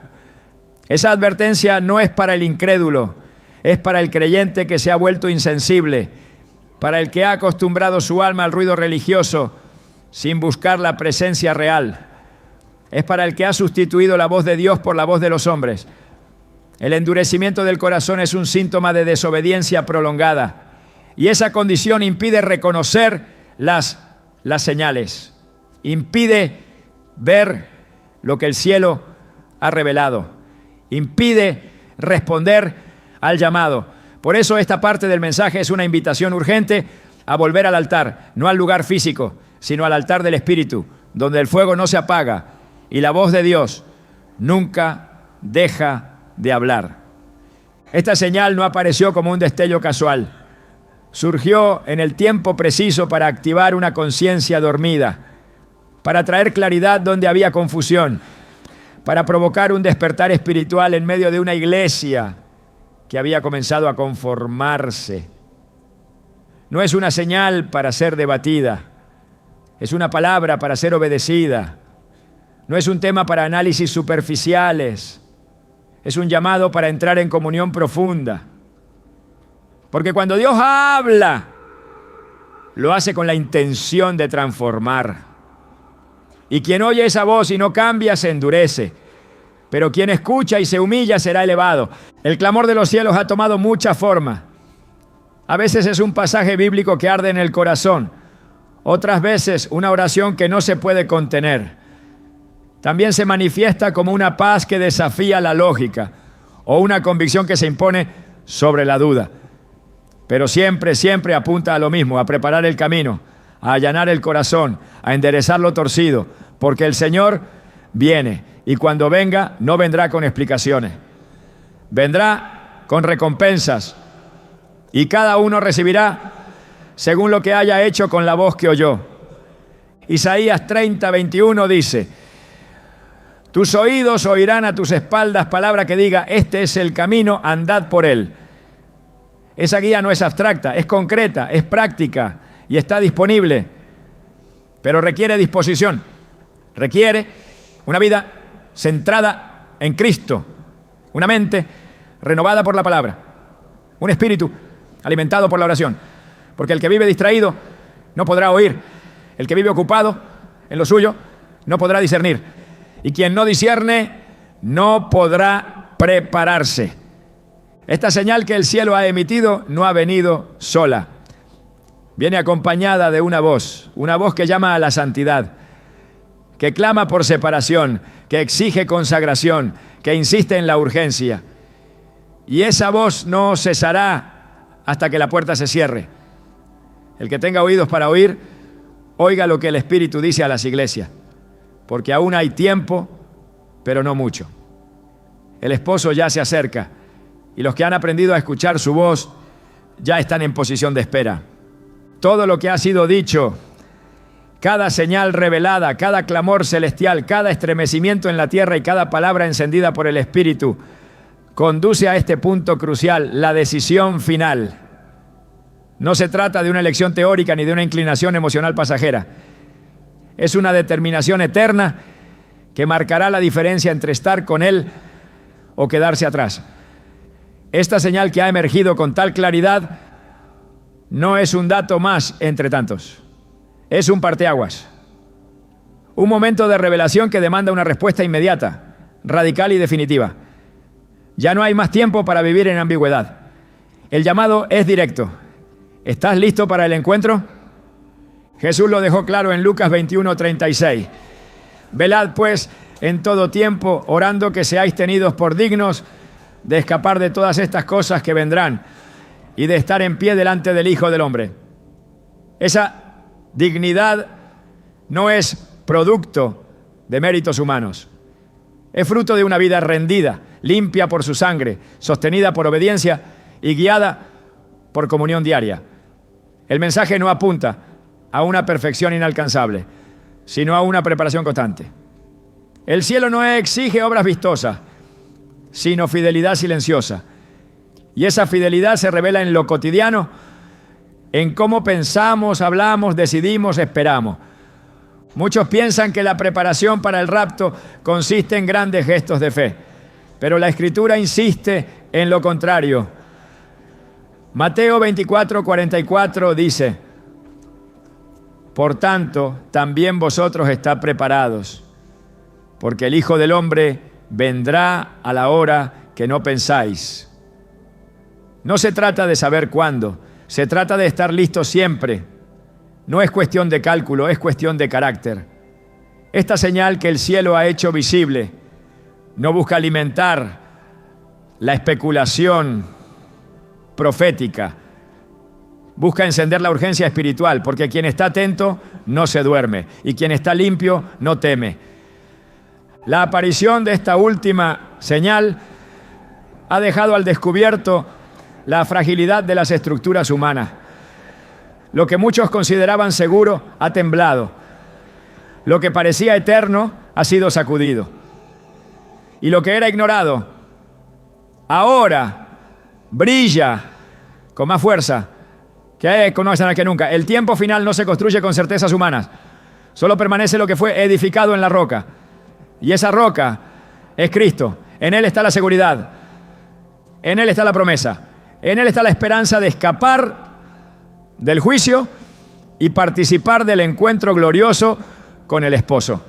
Esa advertencia no es para el incrédulo, es para el creyente que se ha vuelto insensible, para el que ha acostumbrado su alma al ruido religioso sin buscar la presencia real. Es para el que ha sustituido la voz de Dios por la voz de los hombres. El endurecimiento del corazón es un síntoma de desobediencia prolongada y esa condición impide reconocer las señales. Impide ver lo que el cielo ha revelado. Impide responder al llamado. Por eso esta parte del mensaje es una invitación urgente a volver al altar, no al lugar físico, sino al altar del Espíritu, donde el fuego no se apaga y la voz de Dios nunca deja de hablar. Esta señal no apareció como un destello casual. Surgió en el tiempo preciso para activar una conciencia dormida, para traer claridad donde había confusión, para provocar un despertar espiritual en medio de una iglesia que había comenzado a conformarse. No es una señal para ser debatida, es una palabra para ser obedecida. No es un tema para análisis superficiales, es un llamado para entrar en comunión profunda. Porque cuando Dios habla, lo hace con la intención de transformar. Y quien oye esa voz y no cambia se endurece. Pero quien escucha y se humilla será elevado. El clamor de los cielos ha tomado mucha forma. A veces es un pasaje bíblico que arde en el corazón. Otras veces una oración que no se puede contener. También se manifiesta como una paz que desafía la lógica o una convicción que se impone sobre la duda. Pero siempre, siempre apunta a lo mismo, a preparar el camino, a allanar el corazón, a enderezar lo torcido, porque el Señor viene y cuando venga no vendrá con explicaciones. Vendrá con recompensas y cada uno recibirá según lo que haya hecho con la voz que oyó. Isaías 30:21 dice: tus oídos oirán a tus espaldas palabra que diga, este es el camino, andad por él. Esa guía no es abstracta, es concreta, es práctica y está disponible, pero requiere disposición, requiere una vida centrada en Cristo, una mente renovada por la palabra, un espíritu alimentado por la oración, porque el que vive distraído no podrá oír, el que vive ocupado en lo suyo no podrá discernir, y quien no discierne no podrá prepararse. Esta señal que el cielo ha emitido no ha venido sola. Viene acompañada de una voz que llama a la santidad, que clama por separación, que exige consagración, que insiste en la urgencia. Y esa voz no cesará hasta que la puerta se cierre. El que tenga oídos para oír, oiga lo que el Espíritu dice a las iglesias, porque aún hay tiempo, pero no mucho. El esposo ya se acerca. Y los que han aprendido a escuchar su voz ya están en posición de espera. Todo lo que ha sido dicho, cada señal revelada, cada clamor celestial, cada estremecimiento en la tierra y cada palabra encendida por el Espíritu, conduce a este punto crucial, la decisión final. No se trata de una elección teórica ni de una inclinación emocional pasajera. Es una determinación eterna que marcará la diferencia entre estar con Él o quedarse atrás. Esta señal que ha emergido con tal claridad no es un dato más entre tantos. Es un parteaguas. Un momento de revelación que demanda una respuesta inmediata, radical y definitiva. Ya no hay más tiempo para vivir en ambigüedad. El llamado es directo. ¿Estás listo para el encuentro? Jesús lo dejó claro en Lucas 21:36. Velad pues en todo tiempo, orando que seáis tenidos por dignos de escapar de todas estas cosas que vendrán y de estar en pie delante del Hijo del Hombre. Esa dignidad no es producto de méritos humanos. Es fruto de una vida rendida, limpia por su sangre, sostenida por obediencia y guiada por comunión diaria. El mensaje no apunta a una perfección inalcanzable, sino a una preparación constante. El cielo no exige obras vistosas, sino fidelidad silenciosa. Y esa fidelidad se revela en lo cotidiano, en cómo pensamos, hablamos, decidimos, esperamos. Muchos piensan que la preparación para el rapto consiste en grandes gestos de fe, pero la Escritura insiste en lo contrario. Mateo 24:44 dice: por tanto, también vosotros estad preparados, porque el Hijo del Hombre vendrá a la hora que no pensáis. No se trata de saber cuándo, se trata de estar listos siempre. No es cuestión de cálculo, es cuestión de carácter. Esta señal que el cielo ha hecho visible no busca alimentar la especulación profética, busca encender la urgencia espiritual, porque quien está atento no se duerme y quien está limpio no teme. La aparición de esta última señal ha dejado al descubierto la fragilidad de las estructuras humanas. Lo que muchos consideraban seguro ha temblado. Lo que parecía eterno ha sido sacudido. Y lo que era ignorado ahora brilla con más fuerza que nunca. El tiempo final no se construye con certezas humanas. Solo permanece lo que fue edificado en la roca. Y esa roca es Cristo. En Él está la seguridad. En Él está la promesa. En Él está la esperanza de escapar del juicio y participar del encuentro glorioso con el esposo.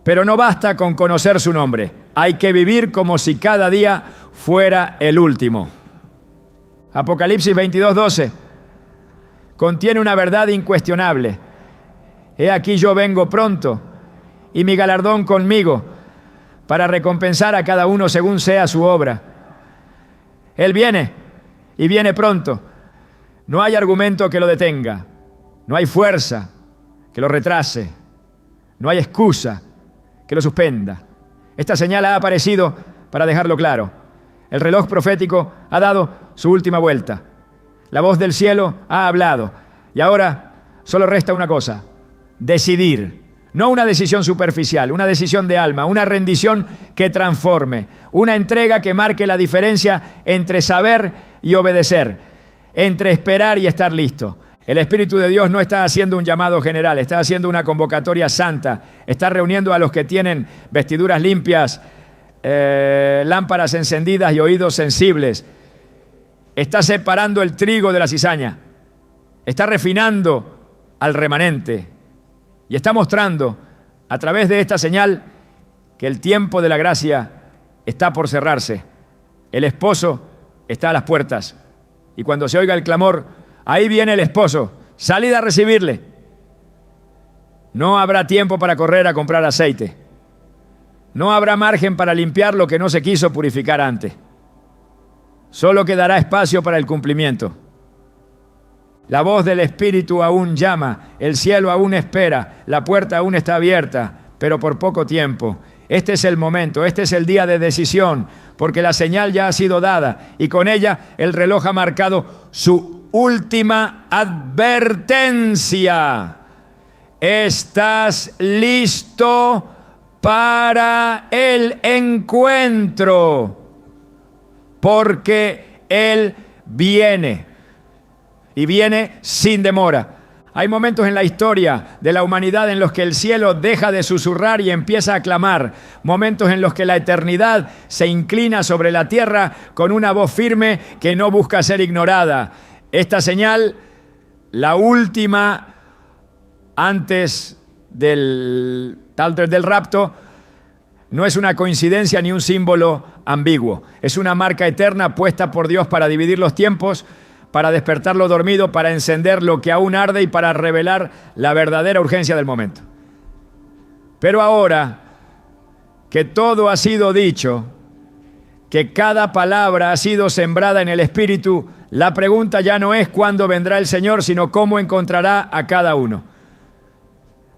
Pero no basta con conocer su nombre, hay que vivir como si cada día fuera el último. Apocalipsis 22:12 contiene una verdad incuestionable. He aquí yo vengo pronto, y mi galardón conmigo, para recompensar a cada uno según sea su obra. Él viene, y viene pronto. No hay argumento que lo detenga, no hay fuerza que lo retrase, no hay excusa que lo suspenda. Esta señal ha aparecido para dejarlo claro. El reloj profético ha dado su última vuelta. La voz del cielo ha hablado. Y ahora solo resta una cosa: decidir. No una decisión superficial, una decisión de alma, una rendición que transforme, una entrega que marque la diferencia entre saber y obedecer, entre esperar y estar listo. El Espíritu de Dios no está haciendo un llamado general, está haciendo una convocatoria santa, está reuniendo a los que tienen vestiduras limpias, lámparas encendidas y oídos sensibles. Está separando el trigo de la cizaña, está refinando al remanente y está mostrando a través de esta señal que el tiempo de la gracia está por cerrarse. El esposo está a las puertas y cuando se oiga el clamor, ahí viene el esposo, salid a recibirle. No habrá tiempo para correr a comprar aceite. No habrá margen para limpiar lo que no se quiso purificar antes. Solo quedará espacio para el cumplimiento. La voz del Espíritu aún llama, el cielo aún espera, la puerta aún está abierta, pero por poco tiempo. Este es el momento, este es el día de decisión, porque la señal ya ha sido dada y con ella el reloj ha marcado su última advertencia. ¿Estás listo para el encuentro? Porque Él viene y viene sin demora. Hay momentos en la historia de la humanidad en los que el cielo deja de susurrar y empieza a clamar. Momentos en los que la eternidad se inclina sobre la tierra con una voz firme que no busca ser ignorada. Esta señal, la última antes del rapto, no es una coincidencia ni un símbolo ambiguo. Es una marca eterna puesta por Dios para dividir los tiempos, para despertar lo dormido, para encender lo que aún arde y para revelar la verdadera urgencia del momento. Pero ahora que todo ha sido dicho, que cada palabra ha sido sembrada en el Espíritu, la pregunta ya no es cuándo vendrá el Señor, sino cómo encontrará a cada uno.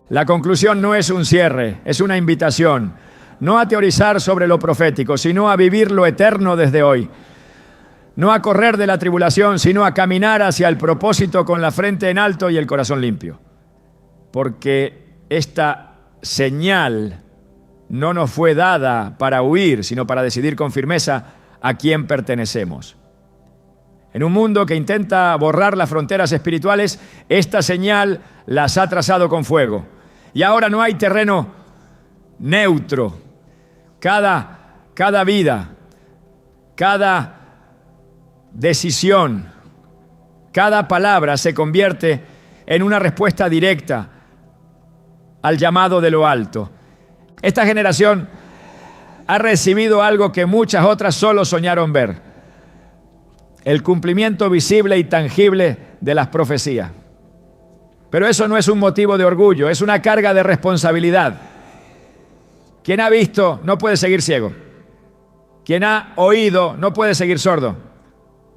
La conclusión no es un cierre, es una invitación, no a teorizar sobre lo profético, sino a vivir lo eterno desde hoy. No a correr de la tribulación, sino a caminar hacia el propósito con la frente en alto y el corazón limpio. Porque esta señal no nos fue dada para huir, sino para decidir con firmeza a quién pertenecemos. En un mundo que intenta borrar las fronteras espirituales, esta señal las ha trazado con fuego. Y ahora no hay terreno neutro. Cada vida, cada decisión, cada palabra se convierte en una respuesta directa al llamado de lo alto. Esta generación ha recibido algo que muchas otras solo soñaron ver: el cumplimiento visible y tangible de las profecías. Pero eso no es un motivo de orgullo, es una carga de responsabilidad. Quien ha visto no puede seguir ciego. Quien ha oído no puede seguir sordo.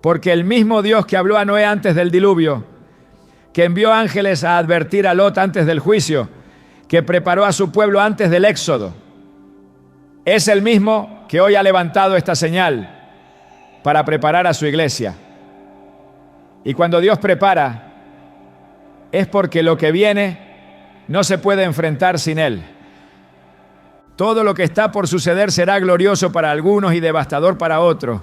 Porque el mismo Dios que habló a Noé antes del diluvio, que envió ángeles a advertir a Lot antes del juicio, que preparó a su pueblo antes del éxodo, es el mismo que hoy ha levantado esta señal para preparar a su iglesia. Y cuando Dios prepara, es porque lo que viene no se puede enfrentar sin Él. Todo lo que está por suceder será glorioso para algunos y devastador para otros.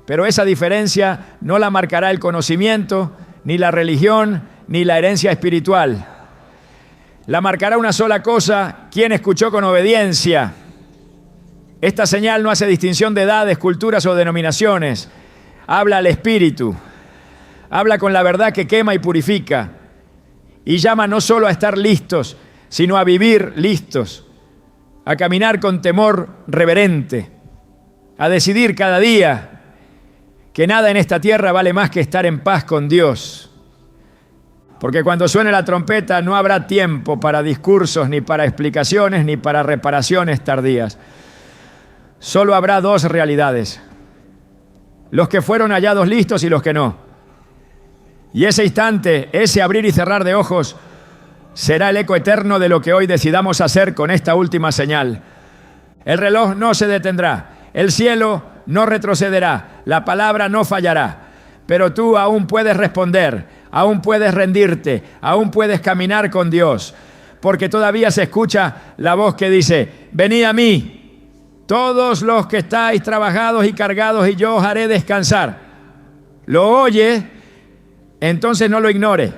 Pero esa diferencia no la marcará el conocimiento, ni la religión, ni la herencia espiritual. La marcará una sola cosa: quien escuchó con obediencia. Esta señal no hace distinción de edades, culturas o denominaciones. Habla al Espíritu. Habla con la verdad que quema y purifica. Y llama no solo a estar listos, sino a vivir listos, a caminar con temor reverente, a decidir cada día que nada en esta tierra vale más que estar en paz con Dios. Porque cuando suene la trompeta no habrá tiempo para discursos, ni para explicaciones, ni para reparaciones tardías. Solo habrá dos realidades: los que fueron hallados listos y los que no. Y ese instante, ese abrir y cerrar de ojos, será el eco eterno de lo que hoy decidamos hacer con esta última señal. El reloj no se detendrá, el cielo no retrocederá, la palabra no fallará, pero tú aún puedes responder, aún puedes rendirte, aún puedes caminar con Dios, porque todavía se escucha la voz que dice: venid a mí, todos los que estáis trabajados y cargados, y yo os haré descansar. ¿Lo oye? Entonces no lo ignore.